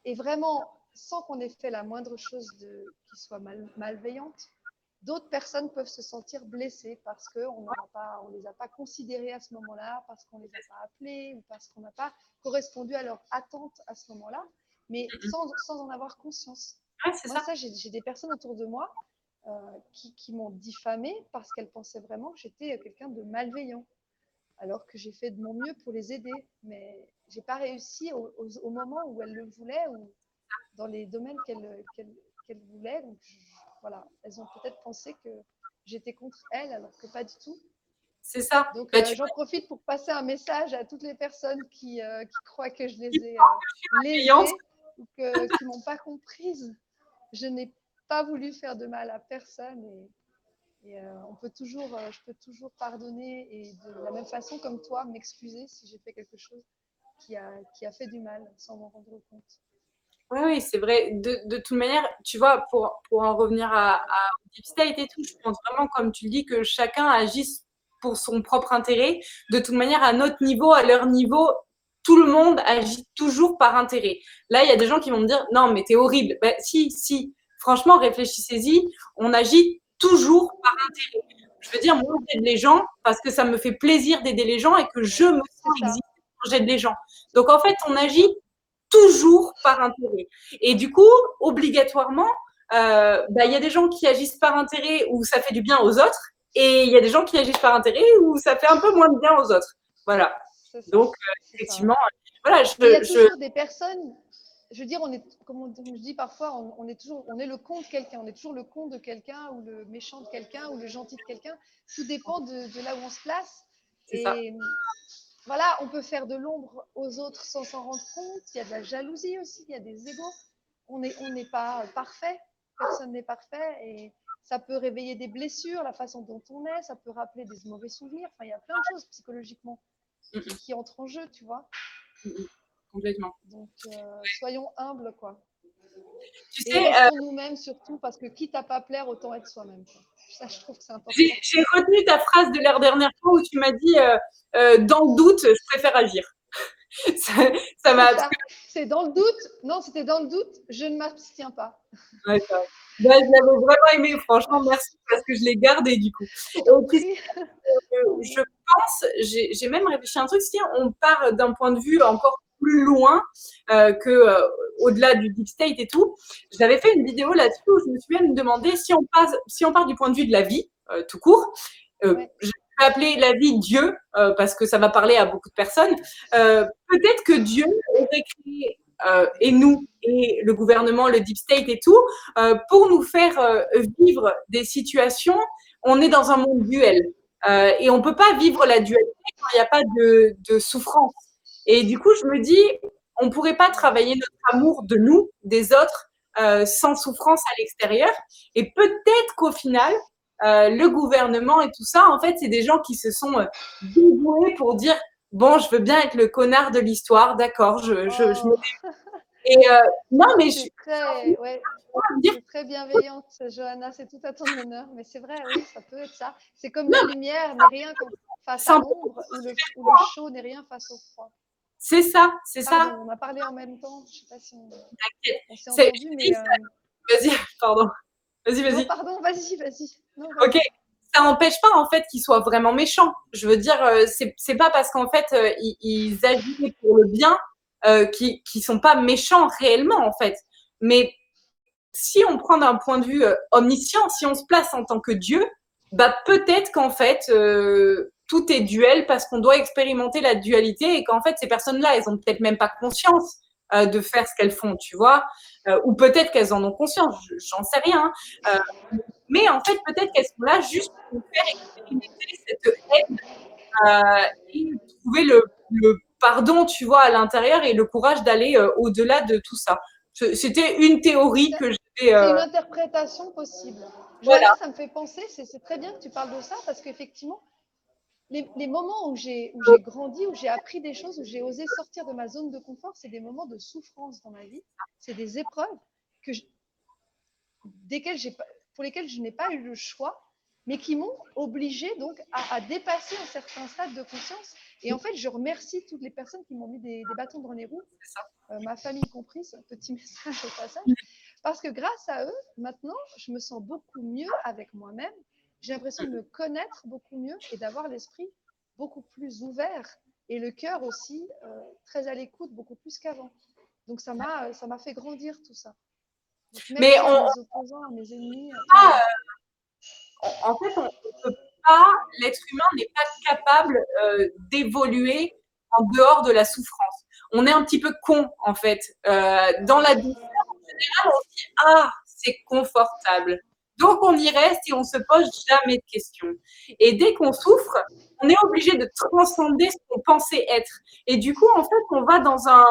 et vraiment sans qu'on ait fait la moindre chose qui soit malveillante, d'autres personnes peuvent se sentir blessées parce qu'on ne les a pas considérées à ce moment-là, parce qu'on ne les a pas appelées ou parce qu'on n'a pas correspondu à leurs attentes à ce moment-là, mais sans en avoir conscience. Moi, j'ai des personnes autour de moi qui m'ont diffamée parce qu'elles pensaient vraiment que j'étais quelqu'un de malveillant, alors que j'ai fait de mon mieux pour les aider, mais j'ai pas réussi au moment où elles le voulaient ou dans les domaines qu'elles voulaient. Donc voilà, elles ont peut-être pensé que j'étais contre elles, alors que pas du tout. C'est ça. Donc j'en profite pour passer un message à toutes les personnes qui croient que je les ai lésées ou qui m'ont pas comprise. Je n'ai pas voulu faire de mal à personne et je peux toujours pardonner et de la même façon comme toi, m'excuser si j'ai fait quelque chose qui a fait du mal sans m'en rendre compte. Oui, c'est vrai. De toute manière, tu vois, pour en revenir à Deep State et tout, je pense vraiment, comme tu le dis, que chacun agisse pour son propre intérêt. De toute manière, à notre niveau, à leur niveau, tout le monde agit toujours par intérêt. Là, il y a des gens qui vont me dire, non, mais t'es horrible. Ben, si. Franchement, réfléchissez-y. On agit toujours par intérêt. Je veux dire, moi, j'aide les gens parce que ça me fait plaisir d'aider les gens et que je me sens exister quand j'aide les gens. Donc, en fait, on agit toujours par intérêt. Et du coup, obligatoirement, y a des gens qui agissent par intérêt où ça fait du bien aux autres, et il y a des gens qui agissent par intérêt où ça fait un peu moins de bien aux autres. Voilà. Donc, effectivement, voilà. Il y a toujours des personnes. Je veux dire, comme je dis parfois, on est le con de quelqu'un, on est toujours le con de quelqu'un ou le méchant de quelqu'un ou le gentil de quelqu'un. Tout dépend de là où on se place. Et voilà, on peut faire de l'ombre aux autres sans s'en rendre compte. Il y a de la jalousie aussi, il y a des égos. On n'est pas parfait, personne n'est parfait et ça peut réveiller des blessures, la façon dont on est, ça peut rappeler des mauvais souvenirs. Enfin, il y a plein de choses psychologiquement qui entrent en jeu, tu vois. Complètement. Donc, soyons humbles, quoi. Tu et sais, restons nous-mêmes surtout, parce que quitte à pas plaire, autant être soi-même. Ça, je trouve que c'est important. J'ai retenu ta phrase de la dernière fois où tu m'as dit dans le doute, je préfère agir. ça m'a. C'est dans le doute. Non, c'était dans le doute, je ne m'abstiens pas. Ouais, ça. Je l'avais vraiment aimé, franchement, merci, parce que je l'ai gardé du coup. Je pense, j'ai même réfléchi à un truc, si on part d'un point de vue encore plus loin au-delà du deep state et tout. J'avais fait une vidéo là-dessus où je me suis même demandé si on part du point de vue de la vie, tout court. Je vais appeler la vie Dieu parce que ça va parler à beaucoup de personnes. Peut-être que Dieu aurait créé et nous et le gouvernement, le deep state et tout, pour nous faire vivre des situations. On est dans un monde duel et on peut pas vivre la dualité quand il n'y a pas de souffrance. Et du coup, je me dis, on pourrait pas travailler notre amour de nous, des autres, sans souffrance à l'extérieur. Et peut-être qu'au final, le gouvernement et tout ça, en fait, c'est des gens qui se sont dévoués pour dire bon, je veux bien être le connard de l'histoire, d'accord, je me... Oh, Et non, mais je c'est très, ouais, veux dire, c'est très bienveillante, Johanna, c'est tout à ton honneur. Mais c'est vrai, oui, ça peut être ça. C'est comme non, la lumière n'est rien face à simplement, l'ombre ou le chaud n'est rien face au froid. c'est ça, c'est Pardon, ça. on a parlé en même temps. Je sais pas si on s'est Je entendu, dis mais ça, vas-y, pardon, vas-y, non, vas-y. pardon, vas-y, vas-y. Non, Ok, vas-y. ça n'empêche pas en fait qu'ils soient vraiment méchants. Je veux dire, c'est pas parce qu'en fait ils agissent pour le bien qu'ils sont pas méchants réellement en fait. Mais si on prend d'un point de vue omniscient, si on se place en tant que Dieu, bah peut-être qu'en fait tout est duel parce qu'on doit expérimenter la dualité et qu'en fait ces personnes-là, elles ont peut-être même pas conscience de faire ce qu'elles font, tu vois, ou peut-être qu'elles en ont conscience, j'en sais rien. Hein. Mais en fait, peut-être qu'elles sont là juste pour nous faire expérimenter cette haine et trouver le pardon, tu vois, à l'intérieur et le courage d'aller au-delà de tout ça. C'était une théorie que j'avais. C'est une interprétation possible. Voilà. Johanna, ça me fait penser, c'est très bien que tu parles de ça parce qu'effectivement, les moments où j'ai grandi, où j'ai appris des choses, où j'ai osé sortir de ma zone de confort, c'est des moments de souffrance dans ma vie. C'est des épreuves que je, pour lesquelles je n'ai pas eu le choix, mais qui m'ont obligée donc à dépasser un certain stade de conscience. Et en fait, je remercie toutes les personnes qui m'ont mis des bâtons dans les roues, ma famille comprise, un petit message au passage, parce que grâce à eux, maintenant, je me sens beaucoup mieux avec moi-même. J'ai l'impression de me connaître beaucoup mieux et d'avoir l'esprit beaucoup plus ouvert et le cœur aussi très à l'écoute, beaucoup plus qu'avant. Donc ça m'a fait grandir tout ça. Donc Mais merci à mes opposants, à mes ennemis, à tout le monde. en fait, on peut pas, l'être humain n'est pas capable d'évoluer en dehors de la souffrance. On est un petit peu con, en fait. Dans la douceur, en général, on se dit ah, c'est confortable. Donc on y reste et on se pose jamais de questions. Et dès qu'on souffre, on est obligé de transcender ce qu'on pensait être. Et du coup, en fait, on va dans un,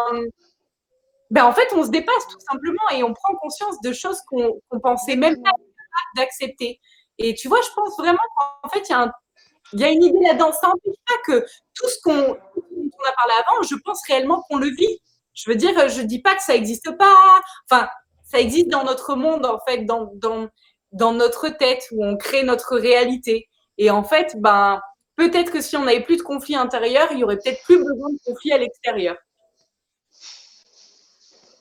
ben en fait, on se dépasse tout simplement et on prend conscience de choses qu'on pensait même pas Exactement. d'accepter. Et tu vois, je pense vraiment qu'en fait, il y a une idée là-dedans. Ça n'empêche pas que tout ce dont on a parlé avant, je pense réellement qu'on le vit. Je veux dire, je dis pas que ça n'existe pas. Enfin, ça existe dans notre monde, en fait, dans notre tête, où on crée notre réalité. Et en fait, ben, peut-être que si on n'avait plus de conflits intérieurs, il y aurait peut-être plus besoin de conflits à l'extérieur.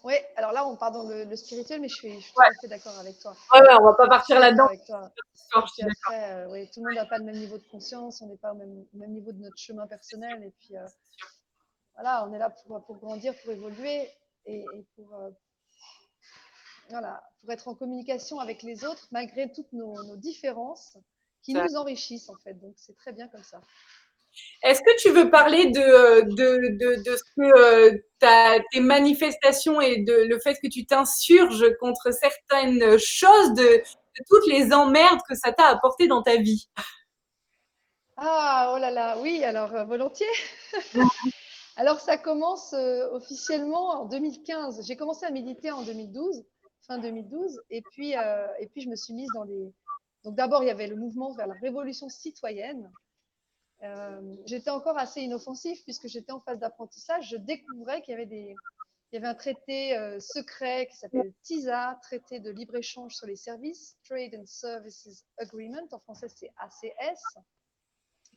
Oui, alors là, on part dans le spirituel, mais je suis tout Ouais, à fait d'accord avec toi. ouais, ouais, on va pas Je suis partir d'accord là-dedans. avec toi. Et Je suis puis d'accord. après, oui, tout le monde n'a pas le même niveau de conscience, on n'est pas au même niveau de notre chemin personnel. Et puis voilà, on est là pour grandir, pour évoluer et voilà, pour être en communication avec les autres malgré toutes nos différences qui Ça. nous enrichissent en fait. Donc c'est très bien comme ça. Est-ce que tu veux parler de ce que tes manifestations et de le fait que tu t'insurges contre certaines choses, de toutes les emmerdes que ça t'a apporté dans ta vie? Ah, oh là là, oui, alors volontiers. Alors ça commence officiellement en 2015. J'ai commencé à méditer en 2012, fin 2012, et puis je me suis mise dans les. Donc d'abord il y avait le mouvement vers la révolution citoyenne. J'étais encore assez inoffensif puisque j'étais en phase d'apprentissage. Je découvrais il y avait un traité secret qui s'appelle TISA, traité de libre-échange sur les services, Trade and Services Agreement, en français c'est ACS,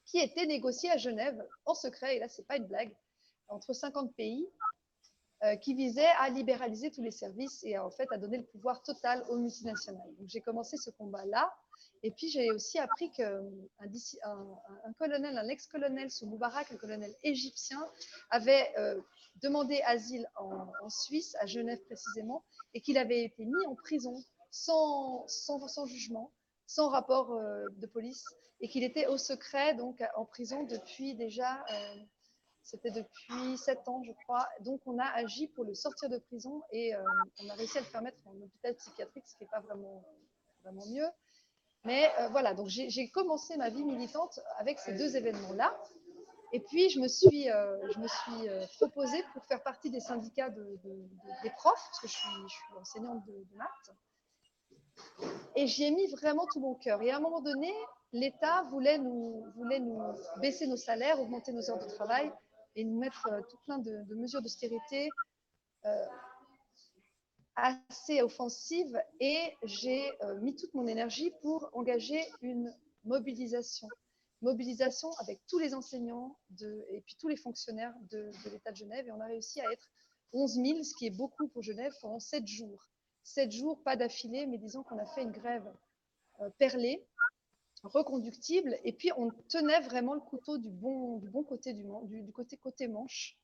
qui était négocié à Genève en secret, et là c'est pas une blague, entre 50 pays, qui visait à libéraliser tous les services et en fait à donner le pouvoir total aux multinationales. Donc j'ai commencé ce combat-là. Et puis j'ai aussi appris qu'un colonel, un ex-colonel sous Moubarak, un colonel égyptien, avait demandé asile en Suisse, à Genève précisément, et qu'il avait été mis en prison sans jugement, sans rapport de police, et qu'il était au secret, donc en prison depuis déjà C'était depuis 7 ans, je crois. Donc, on a agi pour le sortir de prison et on a réussi à le faire mettre en hôpital psychiatrique, ce qui n'est pas vraiment, vraiment mieux. Mais voilà, donc j'ai commencé ma vie militante avec ces 2 événements-là. Et puis, je me suis proposée pour faire partie des syndicats des profs, parce que je suis enseignante de maths. Et j'y ai mis vraiment tout mon cœur. Et à un moment donné, l'État voulait nous baisser nos salaires, augmenter nos heures de travail et nous mettre tout plein de mesures d'austérité assez offensives. Et j'ai mis toute mon énergie pour engager une mobilisation. Mobilisation avec tous les enseignants et puis tous les fonctionnaires de l'État de Genève. Et on a réussi à être 11 000, ce qui est beaucoup pour Genève, pendant 7 jours. 7 jours, pas d'affilée, mais disons qu'on a fait une grève perlée, reconductible, et puis on tenait vraiment le couteau du bon côté du côté manche.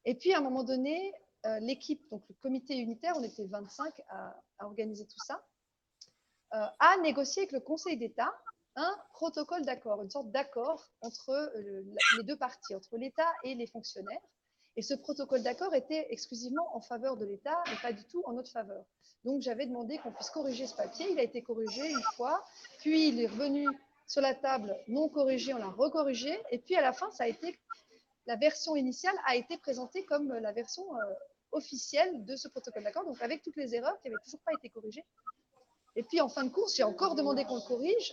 Et puis à un moment donné, l'équipe, donc le comité unitaire, on était 25 à organiser tout ça, a négocié avec le Conseil d'État un protocole d'accord, une sorte d'accord entre les 2 parties, entre l'État et les fonctionnaires. Et ce protocole d'accord était exclusivement en faveur de l'État et pas du tout en notre faveur. Donc j'avais demandé qu'on puisse corriger ce papier. Il a été corrigé une fois, puis il est revenu sur la table non corrigé, on l'a recorrigé. Et puis à la fin, la version initiale a été présentée comme la version officielle de ce protocole d'accord, donc avec toutes les erreurs qui n'avaient toujours pas été corrigées. Et puis en fin de course, j'ai encore demandé qu'on le corrige.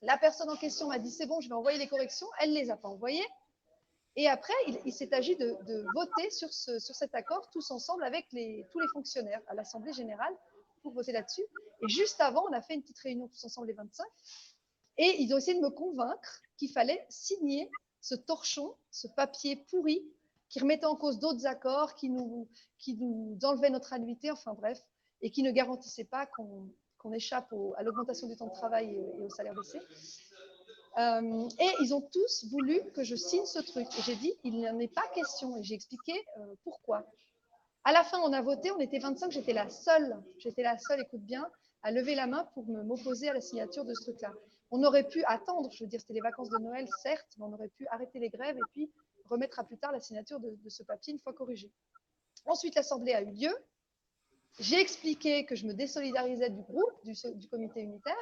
La personne en question m'a dit c'est bon, je vais envoyer les corrections. Elle ne les a pas envoyées. Et après, il s'est agi de voter sur cet accord tous ensemble avec tous les fonctionnaires à l'Assemblée générale pour voter là-dessus. Et juste avant, on a fait une petite réunion tous ensemble les 25. Et ils ont essayé de me convaincre qu'il fallait signer ce torchon, ce papier pourri qui remettait en cause d'autres accords, qui nous enlevait notre annuité, enfin bref, et qui ne garantissait pas qu'on échappe à l'augmentation du temps de travail et au salaire baissé. Et ils ont tous voulu que je signe ce truc. Et j'ai dit, il n'en est pas question. Et j'ai expliqué pourquoi. À la fin, on a voté, on était 25, j'étais la seule, écoute bien, à lever la main pour m'opposer à la signature de ce truc-là. On aurait pu attendre, je veux dire, c'était les vacances de Noël, certes, mais on aurait pu arrêter les grèves et puis remettre à plus tard la signature de ce papier une fois corrigé. Ensuite, l'Assemblée a eu lieu. J'ai expliqué que je me désolidarisais du groupe, du comité unitaire,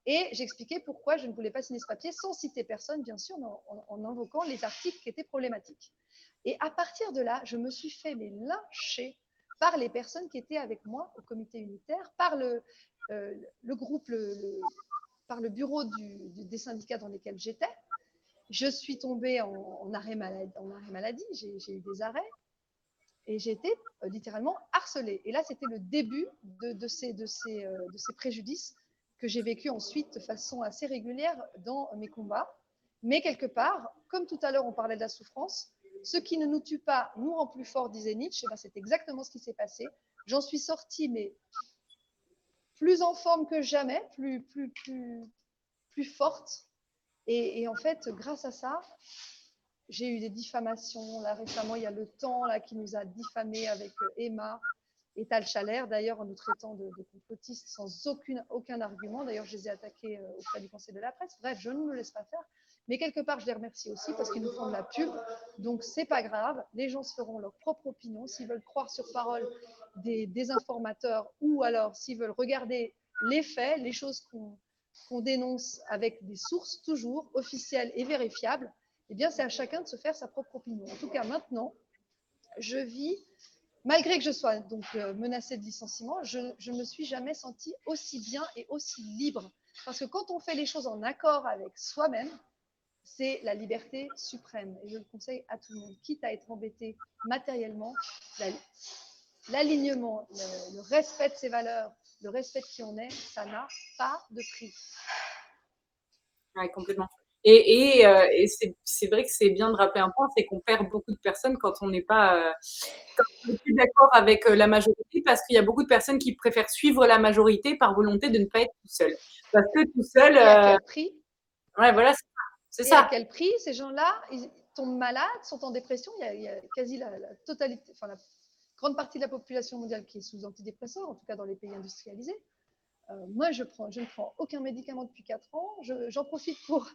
et j'expliquais pourquoi je ne voulais pas signer ce papier sans citer personne, bien sûr, en invoquant les articles qui étaient problématiques. Et à partir de là, je me suis fait lyncher par les personnes qui étaient avec moi au comité unitaire, par le groupe, par le bureau des syndicats dans lesquels j'étais. Je suis tombée en arrêt maladie, j'ai eu des arrêts et j'ai été littéralement harcelée. Et là, c'était le début de ces préjudices que j'ai vécu ensuite de façon assez régulière dans mes combats. Mais quelque part, comme tout à l'heure on parlait de la souffrance, ce qui ne nous tue pas nous rend plus fort, disait Nietzsche. Ben, c'est exactement ce qui s'est passé. J'en suis sortie, mais plus en forme que jamais, plus forte. Et en fait, grâce à ça, j'ai eu des diffamations. Là, récemment, il y a le Temps là, qui nous a diffamés avec Emma et Tal Chalère, d'ailleurs, en nous traitant de complotistes sans aucun argument. D'ailleurs, je les ai attaqués auprès du Conseil de la presse. Bref, je ne me laisse pas faire. Mais quelque part, je les remercie aussi parce qu'ils nous font de la pub. Donc, c'est pas grave. Les gens se feront leur propre opinion. S'ils veulent croire sur parole des informateurs ou alors s'ils veulent regarder les faits, les choses qu'on dénonce avec des sources toujours officielles et vérifiables, eh bien, c'est à chacun de se faire sa propre opinion. En tout cas, maintenant, je vis, malgré que je sois donc menacée de licenciement, je ne me suis jamais sentie aussi bien et aussi libre. Parce que quand on fait les choses en accord avec soi-même, c'est la liberté suprême. Et je le conseille à tout le monde, quitte à être embêté matériellement, l'alignement, le respect de ses valeurs, le respect de qui on est, ça n'a pas de prix. Oui, complètement. Et c'est vrai que c'est bien de rappeler un point, c'est qu'on perd beaucoup de personnes quand on n'est pas plus d'accord avec la majorité, parce qu'il y a beaucoup de personnes qui préfèrent suivre la majorité par volonté de ne pas être tout seul. Parce que tout seul. Et à quel prix? Ouais, voilà, c'est ça. Et à quel prix? Ces gens-là, ils tombent malades, sont en dépression. Il y a quasi la totalité, enfin la grande partie de la population mondiale qui est sous antidépresseurs, en tout cas dans les pays industrialisés. Moi, je ne prends aucun médicament depuis 4 ans. J'en profite pour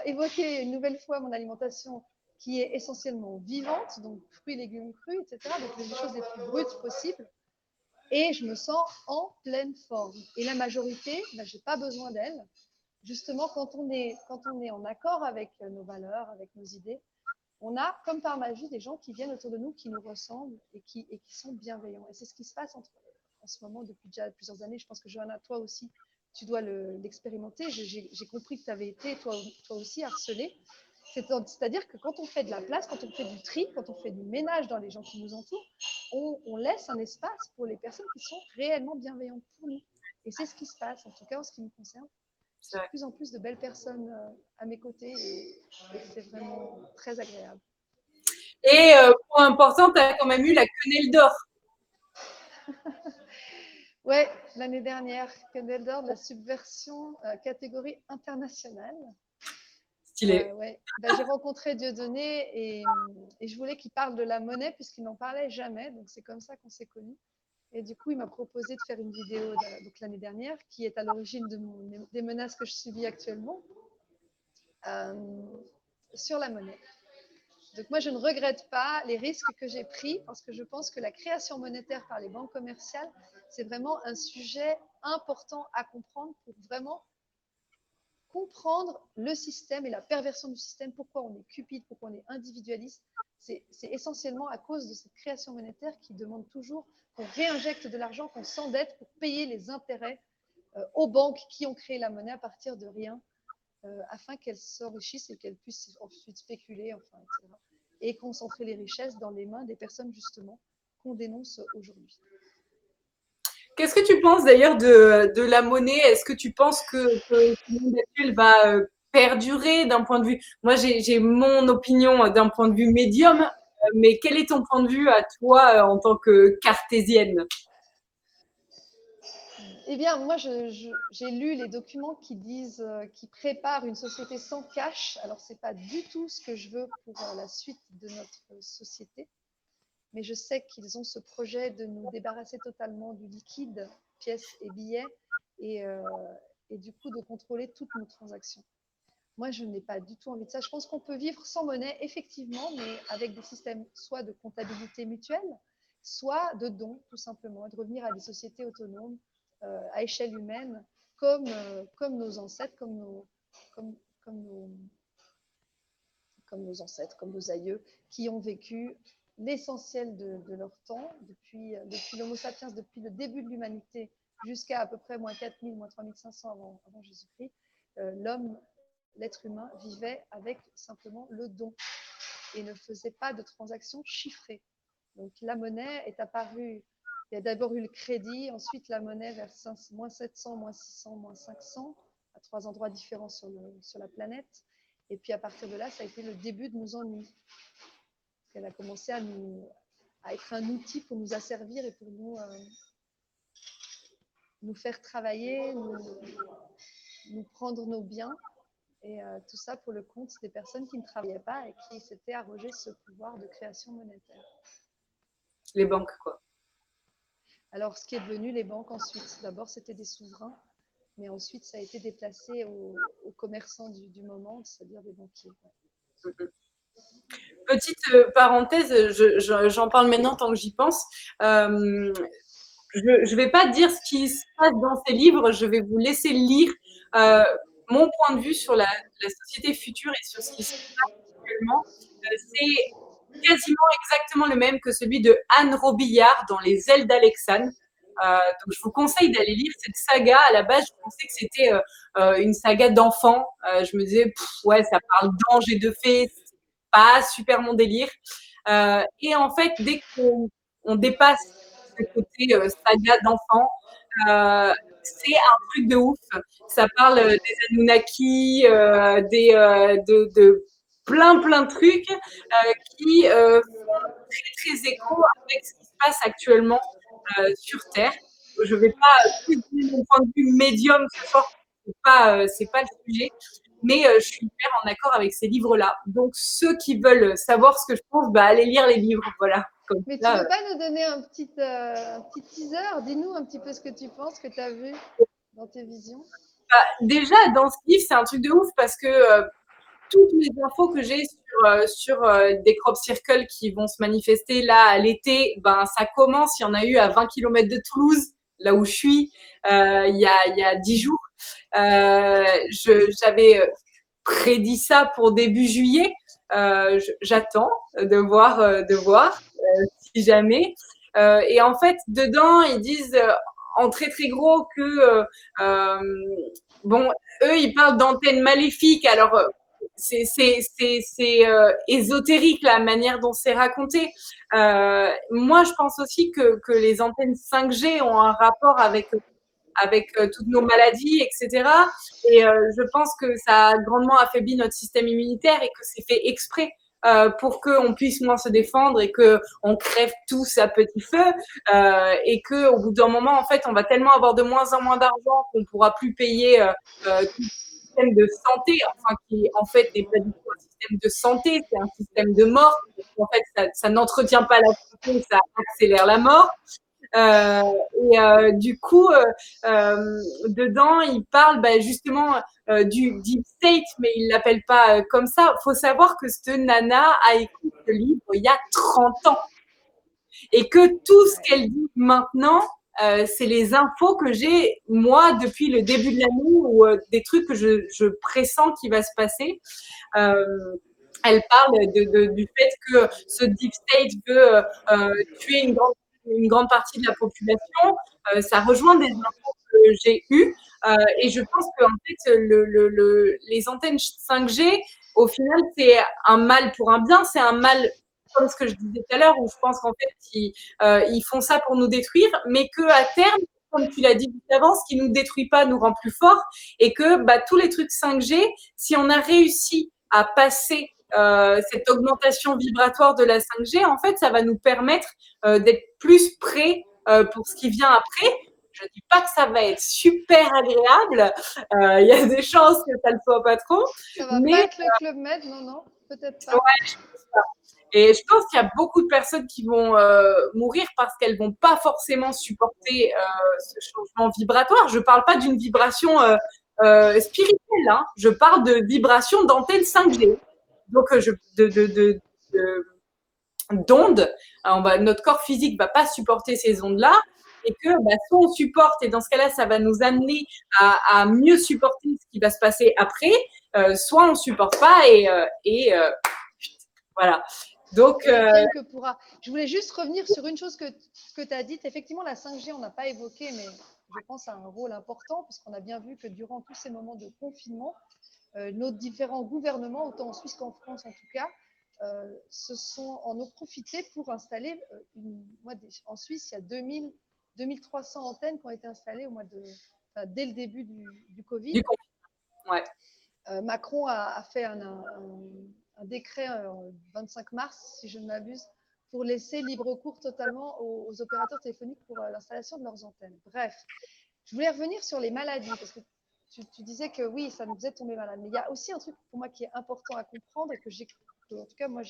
évoquer une nouvelle fois mon alimentation qui est essentiellement vivante, donc fruits, légumes crus, etc. Donc les choses les plus brutes possibles. Et je me sens en pleine forme. Et la majorité, ben, je n'ai pas besoin d'elle. Justement, quand on est en accord avec nos valeurs, avec nos idées, on a, comme par magie, des gens qui viennent autour de nous, qui nous ressemblent et qui sont bienveillants. Et c'est ce qui se passe en ce moment depuis déjà plusieurs années. Je pense que Johanna, toi aussi, tu dois l'expérimenter. J'ai compris que tu avais été, toi aussi, harcelée. C'est-à-dire que quand on fait de la place, quand on fait du tri, quand on fait du ménage dans les gens qui nous entourent, on laisse un espace pour les personnes qui sont réellement bienveillantes pour nous. Et c'est ce qui se passe, en tout cas en ce qui me concerne. J'ai de plus en plus de belles personnes à mes côtés et c'est vraiment très agréable. Et point important, tu as quand même eu la quenelle d'or. Ouais, l'année dernière, quenelle d'or de la subversion catégorie internationale. Stylé. Ouais. Ben, j'ai rencontré Dieudonné et je voulais qu'il parle de la monnaie puisqu'il n'en parlait jamais. Donc c'est comme ça qu'on s'est connus. Et du coup, il m'a proposé de faire une vidéo donc l'année dernière qui est à l'origine des menaces que je subis actuellement sur la monnaie. Donc moi, je ne regrette pas les risques que j'ai pris parce que je pense que la création monétaire par les banques commerciales, c'est vraiment un sujet important à comprendre pour vraiment comprendre le système et la perversion du système, pourquoi on est cupide, pourquoi on est individualiste. C'est essentiellement à cause de cette création monétaire qui demande toujours qu'on réinjecte de l'argent, qu'on s'endette pour payer les intérêts aux banques qui ont créé la monnaie à partir de rien, afin qu'elles s'enrichissent et qu'elles puissent ensuite spéculer, enfin, etc. Et concentrer les richesses dans les mains des personnes justement qu'on dénonce aujourd'hui. Qu'est-ce que tu penses d'ailleurs de la monnaie? Est-ce que tu penses que le monde actuel va perdurer d'un point de vue... Moi, j'ai mon opinion d'un point de vue médium, mais quel est ton point de vue à toi en tant que cartésienne? Eh bien, moi, j'ai lu les documents qui disent, qui préparent une société sans cash. Alors, c'est pas du tout ce que je veux pour la suite de notre société, mais je sais qu'ils ont ce projet de nous débarrasser totalement du liquide, pièces et billets, et, et du coup de contrôler toutes nos transactions. Moi, je n'ai pas du tout envie de ça. Je pense qu'on peut vivre sans monnaie, effectivement, mais avec des systèmes soit de comptabilité mutuelle, soit de dons, tout simplement, et de revenir à des sociétés autonomes à échelle humaine, comme nos ancêtres, comme, comme nos ancêtres, comme nos aïeux, qui ont vécu l'essentiel de leur temps, depuis l'Homo sapiens, depuis le début de l'humanité, jusqu'à à peu près moins 4000, moins 3500 avant Jésus-Christ. L'homme, l'être humain, vivait avec simplement le don et ne faisait pas de transactions chiffrées. Donc la monnaie est apparue, il y a d'abord eu le crédit, ensuite la monnaie vers moins 700, moins 600, moins 500, à 3 endroits différents sur la planète. Et puis à partir de là, ça a été le début de nos ennuis. Elle a commencé à être un outil pour nous asservir et pour nous faire travailler, nous prendre nos biens. Et tout ça pour le compte des personnes qui ne travaillaient pas et qui s'étaient arrogé ce pouvoir de création monétaire. Les banques, quoi. Alors, ce qui est devenu les banques ensuite. D'abord, c'était des souverains, mais ensuite, ça a été déplacé aux commerçants du moment, c'est-à-dire des banquiers. Petite parenthèse, j'en parle maintenant tant que j'y pense. Je ne vais pas dire ce qui se passe dans ces livres, je vais vous laisser lire mon point de vue sur la société future et sur ce qui se passe actuellement. C'est quasiment exactement le même que celui de Anne Robillard dans Les ailes d'Alexandre. Donc je vous conseille d'aller lire cette saga. À la base, je pensais que c'était une saga d'enfants. Je me disais, ouais, ça parle d'anges et de fées, c'est pas super mon délire. Et en fait, dès qu'on dépasse ce côté saga d'enfants, c'est un truc de ouf. Ça parle des Anunnaki, de plein de trucs qui font très écho avec ce qui se passe actuellement sur Terre. Je ne vais pas plus donner mon point de vue médium ce soir, c'est pas le sujet, mais je suis hyper en accord avec ces livres-là. Donc ceux qui veulent savoir ce que je pense, allez lire les livres, voilà. Mais tu ne veux pas nous donner un petit teaser? Dis-nous un petit peu ce que tu penses, que tu as vu dans tes visions. Déjà, dans ce livre, c'est un truc de ouf parce que toutes les infos que j'ai sur des crop circles qui vont se manifester là à l'été, ben, ça commence. Il y en a eu à 20 km de Toulouse, là où je suis, il y a 10 jours. J'avais prédit ça pour début juillet. J'attends de voir si jamais. Et en fait, dedans, ils disent en très très gros que bon, eux, ils parlent d'antennes maléfiques. Alors, c'est ésotérique la manière dont c'est raconté. Moi, je pense aussi que les antennes 5G ont un rapport avec toutes nos maladies, etc. Et je pense que ça a grandement affaibli notre système immunitaire et que c'est fait exprès pour qu'on puisse moins se défendre et qu'on crève tous à petit feu et qu'au bout d'un moment, en fait, on va tellement avoir de moins en moins d'argent qu'on ne pourra plus payer tout le système de santé, enfin, qui en fait n'est pas du tout un système de santé, c'est un système de mort. En fait, ça n'entretient pas la santé, ça accélère la mort. Du coup, dedans, il parle justement du deep state, mais il l'appelle pas comme ça. Faut savoir que cette nana a écrit ce livre il y a 30 ans et que tout ce qu'elle dit maintenant, c'est les infos que j'ai moi depuis le début de l'année ou des trucs que je pressens qu'il va se passer. Elle parle du fait que ce deep state veut tuer une grande partie de la population. Ça rejoint des infos que j'ai eues. Et je pense qu'en fait, les antennes 5G, au final, c'est un mal pour un bien. C'est un mal, comme ce que je disais tout à l'heure, où je pense qu'en fait, ils font ça pour nous détruire, mais qu'à terme, comme tu l'as dit juste avant, ce qui nous détruit pas nous rend plus forts. Et que tous les trucs 5G, si on a réussi à passer cette augmentation vibratoire de la 5G, en fait, ça va nous permettre d'être plus prêts pour ce qui vient après. Je ne dis pas que ça va être super agréable. Il y a des chances que ça ne le soit pas trop. Ça va pas être le Club Med, non, non, peut-être pas. Ouais, je pense pas. Et je pense qu'il y a beaucoup de personnes qui vont mourir parce qu'elles vont pas forcément supporter ce changement vibratoire. Je parle pas d'une vibration spirituelle, hein. Je parle de vibration d'antenne 5G. Donc, d'ondes. Notre corps physique va pas supporter ces ondes-là. Et que soit on supporte, et dans ce cas-là, ça va nous amener à mieux supporter ce qui va se passer après, soit on supporte pas voilà. Donc, Je voulais juste revenir sur une chose que tu as dite. Effectivement, la 5G, on n'a pas évoqué, mais je pense à un rôle important, puisqu'on a bien vu que durant tous ces moments de confinement, nos différents gouvernements, autant en Suisse qu'en France en tout cas, en ont profité pour installer, en Suisse, il y a 2300 antennes qui ont été installées dès le début du Covid. Ouais. Macron a fait un décret le 25 mars, si je ne m'abuse, pour laisser libre cours totalement aux opérateurs téléphoniques pour l'installation de leurs antennes. Bref, je voulais revenir sur les maladies, parce que tu disais que oui, ça nous faisait tomber malade. Mais il y a aussi un truc pour moi qui est important à comprendre et en tout cas, moi,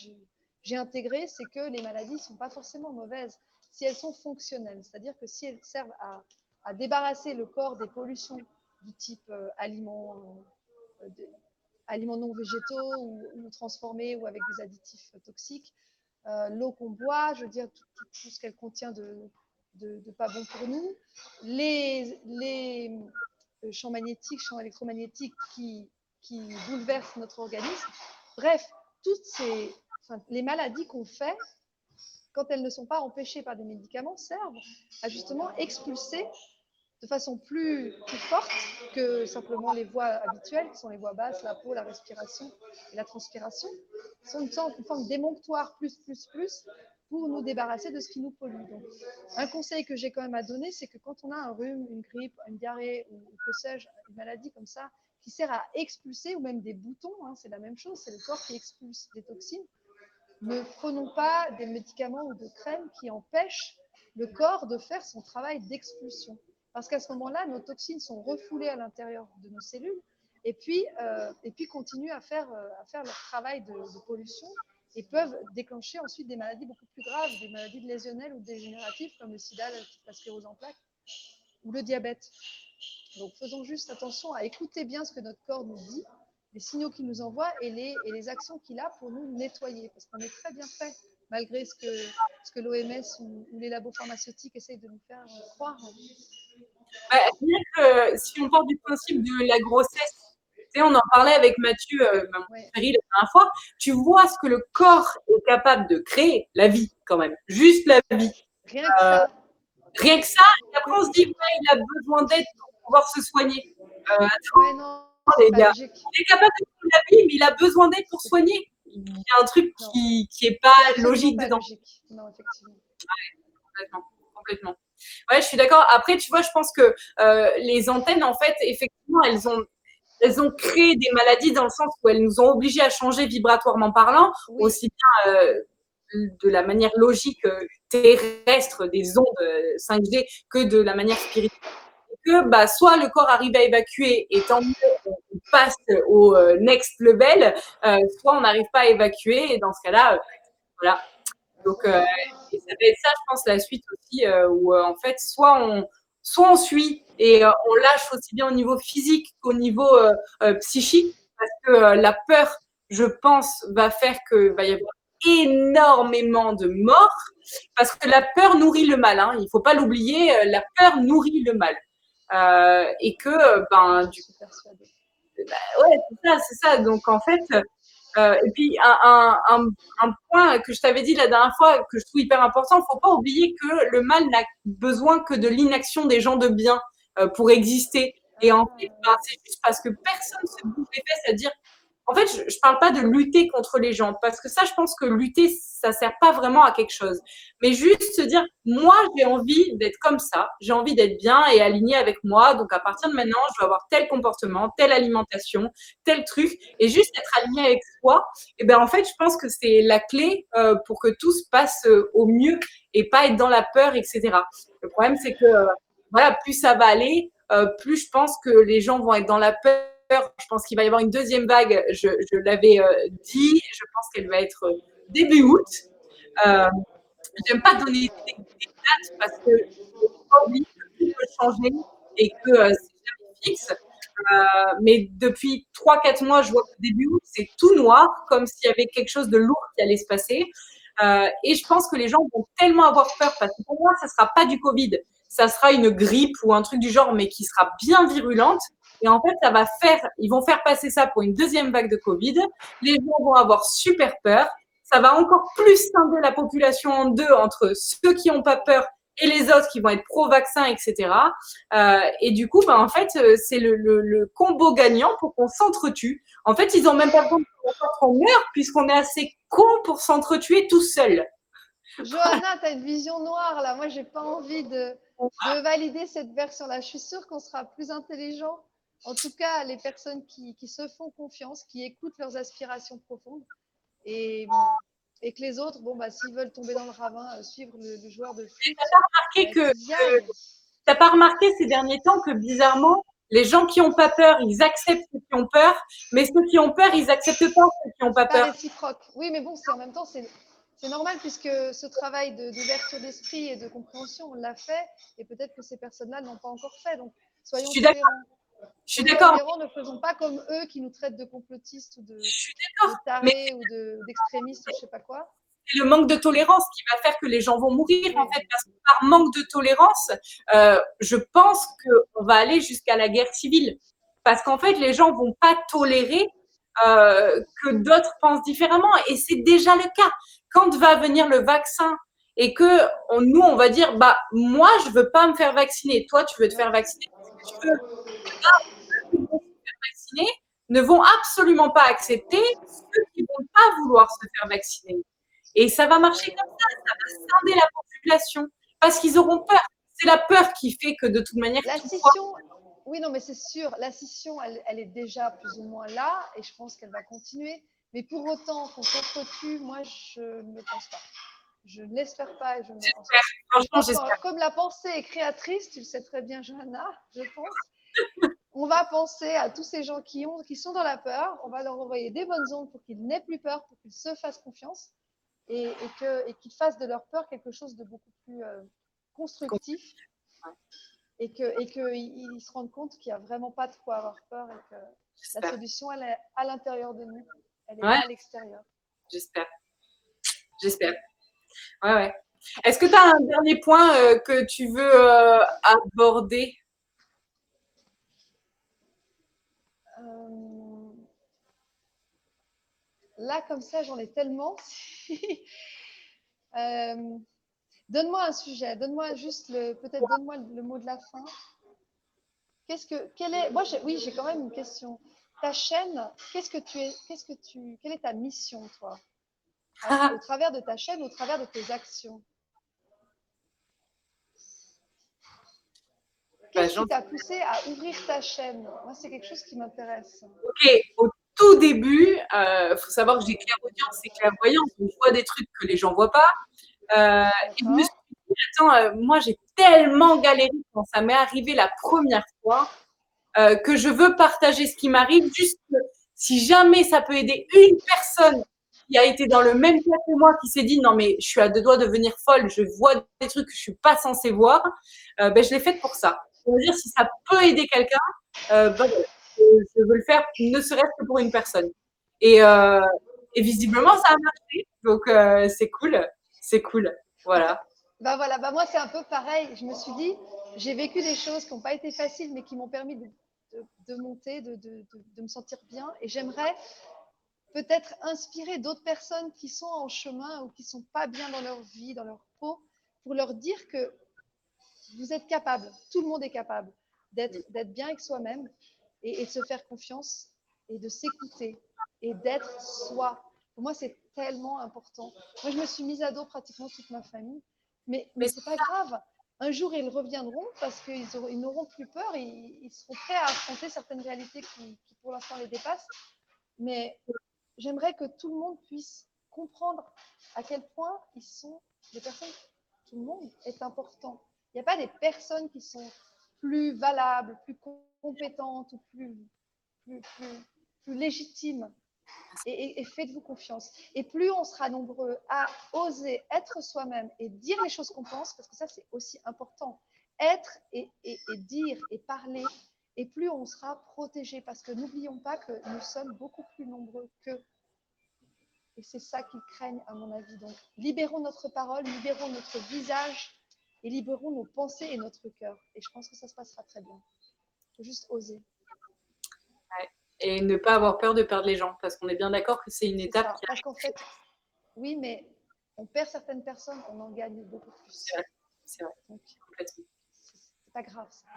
j'ai intégré, c'est que les maladies ne sont pas forcément mauvaises si elles sont fonctionnelles. C'est-à-dire que si elles servent à débarrasser le corps des pollutions du type aliments non végétaux ou transformés ou avec des additifs toxiques, l'eau qu'on boit, je veux dire, tout ce qu'elle contient de pas bon pour nous, les champs magnétiques, champs électromagnétiques qui bouleversent notre organisme. Bref, les maladies qu'on fait, quand elles ne sont pas empêchées par des médicaments, servent à justement expulser de façon plus forte que simplement les voies habituelles, qui sont les voies basses, la peau, la respiration et la transpiration. Ce sont une forme d'émonctoire plus pour nous débarrasser de ce qui nous pollue. Donc, un conseil que j'ai quand même à donner, c'est que quand on a un rhume, une grippe, une diarrhée ou que sais-je, une maladie comme ça, qui sert à expulser, ou même des boutons, hein, c'est la même chose, c'est le corps qui expulse des toxines. Ne prenons pas des médicaments ou de crèmes qui empêchent le corps de faire son travail d'expulsion. Parce qu'à ce moment-là, nos toxines sont refoulées à l'intérieur de nos cellules et puis continuent à faire leur travail de pollution et peuvent déclencher ensuite des maladies beaucoup plus graves, des maladies lésionnelles ou dégénératives comme le sida, la sclérose en plaques ou le diabète. Donc faisons juste attention à écouter bien ce que notre corps nous dit les signaux qu'il nous envoie et les actions qu'il a pour nous nettoyer. Parce qu'on est très bien fait, malgré ce que l'OMS ou les labos pharmaceutiques essayent de nous faire croire. Bah, rien que si on part du principe de la grossesse, tu sais, on en parlait avec Mathieu, mon Ouais. chéri, la dernière fois, tu vois ce que le corps est capable de créer, la vie quand même, juste la vie. Rien que ça. Rien que ça, et après on se dit, ouais, il a besoin d'aide pour pouvoir se soigner. Ouais, non, Attends, c'est les pas gars, logique. il est capable de créer la vie, mais il a besoin d'aide pour soigner. Il y a un truc Non, qui est pas c'est absolument logique pas dedans. logique. Non, effectivement. Complètement, complètement. Ouais, je suis d'accord. Après, tu vois, je pense que les antennes, en fait, effectivement, elles ont créé des maladies dans le sens où elles nous ont obligés à changer vibratoirement parlant, Oui, aussi bien de la manière logique terrestre des ondes 5G que de la manière spirituelle. Que bah, soit le corps arrive à évacuer et tant mieux, on passe au next level, soit on n'arrive pas à évacuer et dans ce cas-là, voilà. Donc, et ça va être ça, je pense, la suite aussi, où en fait, soit on suit et on lâche aussi bien au niveau physique qu'au niveau psychique, parce que la peur, je pense, va faire qu'il va y avoir énormément de morts, parce que la peur nourrit le mal. Hein, il ne faut pas l'oublier, la peur nourrit le mal. Et que, ben, je du suis persuadée. ouais, c'est ça. Donc, en fait, et puis, un point que je t'avais dit la dernière fois, que je trouve hyper important, il ne faut pas oublier que le mal n'a besoin que de l'inaction des gens de bien pour exister. Et en fait, ben, c'est juste parce que personne ne se bouge les fesses à dire. En fait, je ne parle pas de lutter contre les gens, parce que ça, je pense que lutter, ça ne sert pas vraiment à quelque chose. Mais juste se dire, moi, j'ai envie d'être comme ça, j'ai envie d'être bien et aligné avec moi. Donc, à partir de maintenant, je vais avoir tel comportement, telle alimentation, tel truc, et juste être aligné avec soi. Et ben, en fait, je pense que c'est la clé pour que tout se passe au mieux et pas être dans la peur, etc. Le problème, c'est que voilà, plus ça va aller, plus je pense que les gens vont être dans la peur. Je pense qu'il va y avoir une deuxième vague. Je l'avais dit. Je pense qu'elle va être début août. Euh, J'aime pas donner des dates parce que je pas oublier que tout peut changer et que c'est jamais fixe. Mais depuis 3-4 mois, je vois que début août, c'est tout noir, comme s'il y avait quelque chose de lourd qui allait se passer. Et je pense que les gens vont tellement avoir peur parce que pour moi, ça ne sera pas du Covid. Ça sera une grippe ou un truc du genre, mais qui sera bien virulente. Et en fait, ils vont faire passer ça pour une deuxième vague de Covid. Les gens vont avoir super peur. Ça va encore plus scinder la population en deux entre ceux qui n'ont pas peur et les autres qui vont être pro-vaccin, etc. Et du coup, bah, en fait, c'est le combo gagnant pour qu'on s'entretue. En fait, ils n'ont même pas besoin qu'on meure puisqu'on est assez cons pour s'entretuer tout seul. Johanna, tu as une vision noire là. Moi, j'ai pas envie de valider cette version-là. Je suis sûre qu'on sera plus intelligent. En tout cas, les personnes qui se font confiance, qui écoutent leurs aspirations profondes et, et que les autres, bon, bah, s'ils veulent tomber dans le ravin, suivre le joueur de foot, bah, qu'ils y aillent. T'as pas remarqué ces derniers temps que bizarrement, les gens qui n'ont pas peur, ils acceptent ceux qui ont peur, mais ceux qui ont peur, ils acceptent pas ceux qui n'ont pas Pas peur. réciproque. Oui, mais bon, c'est en même temps, c'est normal puisque ce travail d'ouverture d'esprit et de compréhension, on l'a fait et peut-être que ces personnes-là ne l'ont pas encore fait. Donc, Je soyons suis d'accord. tolérants. Je suis Soyons d'accord. tolérants, ne faisons pas comme eux qui nous traitent de complotistes ou Je suis de d'accord. Mais tarés ou d'extrémistes ou je sais pas quoi. c'est le manque de tolérance qui va faire que les gens vont mourir, en Oui, fait, parce que par manque de tolérance, je pense qu'on va aller jusqu'à la guerre civile. Parce qu'en fait, les gens vont pas tolérer que d'autres pensent différemment. Et c'est déjà le cas. Quand va venir le vaccin et que nous, on va dire, bah, moi, je veux pas me faire vacciner. Toi, tu veux te ouais. faire vacciner. Tu veux. Et là, ceux qui vont se faire vacciner ne vont absolument pas accepter ceux qui vont pas vouloir se faire vacciner. Et ça va marcher comme ça va scinder la population parce qu'ils auront peur. C'est la peur qui fait que de toute manière, La tout foire. scission, oui, non, mais c'est sûr, la scission, elle est déjà plus ou moins là et je pense qu'elle va continuer. Mais pour autant qu'on s'entretue, moi, je ne le pense pas. Je ne l'espère pas et je ne le pense J'espère. pas. Je Franchement, pense j'espère. que comme la pensée est créatrice, tu le sais très bien, Johanna, je pense, on va penser à tous ces gens qui sont dans la peur, on va leur envoyer des bonnes ondes pour qu'ils n'aient plus peur, pour qu'ils se fassent confiance et qu'ils fassent de leur peur quelque chose de beaucoup plus constructif et qu'ils se rendent compte qu'il n'y a vraiment pas de quoi avoir peur et que la solution, elle est à l'intérieur de nous. Elle n'est pas à l'extérieur. J'espère. J'espère. Ouais, ouais. Est-ce que tu as un dernier point que tu veux aborder? Là, comme ça, j'en ai tellement. Donne-moi un sujet, donne-moi juste peut-être donne-moi le mot de la fin. Oui, j'ai quand même une question. Ta chaîne, quelle est ta mission, toi, au travers de ta chaîne, au travers de tes actions? Qu'est-ce qui t'a poussé à ouvrir ta chaîne? Moi, c'est quelque chose qui m'intéresse. Ok, au tout début, faut savoir que j'ai clairaudience et clairvoyance, donc je vois des trucs que les gens voient pas. Et je me suis dit, attends, moi j'ai tellement galéré quand ça m'est arrivé la première fois que je veux partager ce qui m'arrive, juste si jamais ça peut aider une personne qui a été dans le même cas que moi, qui s'est dit non mais je suis à 2 doigts de devenir folle, je vois des trucs que je suis pas censée voir, ben je l'ai faite pour ça. Pour dire si ça peut aider quelqu'un, ben, je veux le faire, ne serait-ce que pour une personne. Et visiblement ça a marché, donc c'est cool, c'est cool, voilà. Bah voilà, bah moi c'est un peu pareil. Je me suis dit, j'ai vécu des choses qui n'ont pas été faciles, mais qui m'ont permis de monter, de me sentir bien. Et j'aimerais peut-être inspirer d'autres personnes qui sont en chemin ou qui sont pas bien dans leur vie, dans leur peau, pour leur dire que vous êtes capable, tout le monde est capable d'être bien avec soi-même et de se faire confiance et de s'écouter et d'être soi. Pour moi, c'est tellement important. Moi, je me suis mise à dos pratiquement toute ma famille, mais c'est pas grave. Un jour, ils reviendront parce qu'ils n'auront plus peur, ils seront prêts à affronter certaines réalités qui pour l'instant les dépassent. Mais j'aimerais que tout le monde puisse comprendre à quel point ils sont des personnes, tout le monde est important. Il n'y a pas des personnes qui sont plus valables, plus compétentes ou plus légitimes. Et faites-vous confiance. Et plus on sera nombreux à oser être soi-même et dire les choses qu'on pense, parce que ça c'est aussi important, être et dire et parler, et plus on sera protégé, parce que n'oublions pas que nous sommes beaucoup plus nombreux qu'eux. Et c'est ça qu'ils craignent, à mon avis. Donc, libérons notre parole, libérons notre visage et libérons nos pensées et notre cœur. Et je pense que ça se passera très bien. Il faut juste oser. Ouais. Et ne pas avoir peur de perdre les gens, parce qu'on est bien d'accord que c'est une étape qui parce qu'en fait, oui, mais on perd certaines personnes, on en gagne beaucoup plus. C'est vrai. Donc, complètement. C'est pas grave, ça.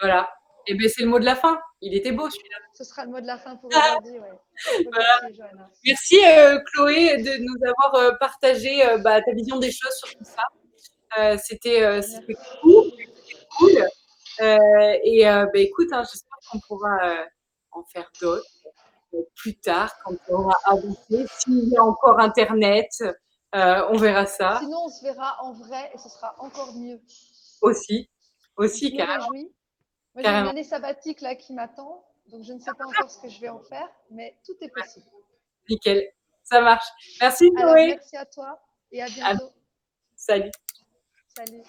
Voilà. Et bien, c'est le mot de la fin. Il était beau, celui-là. Ce sera le mot de la fin pour aujourd'hui, ouais. Voilà. Merci, Johanna. Merci, Chloé, de nous avoir partagé ta vision des choses sur tout ça. C'était cool. Écoute, j'espère qu'on pourra en faire d'autres plus tard, quand on aura avancé. S'il y a encore Internet, on verra ça. Sinon, on se verra en vrai et ce sera encore mieux. Aussi, je me carrément. réjouis. Moi, j'ai une année sabbatique là qui m'attend, donc je ne sais pas encore ce que je vais en faire, mais tout est possible. Nickel, ça marche. Merci, Chloé. Alors, merci à toi et à bientôt. Salut. Salut.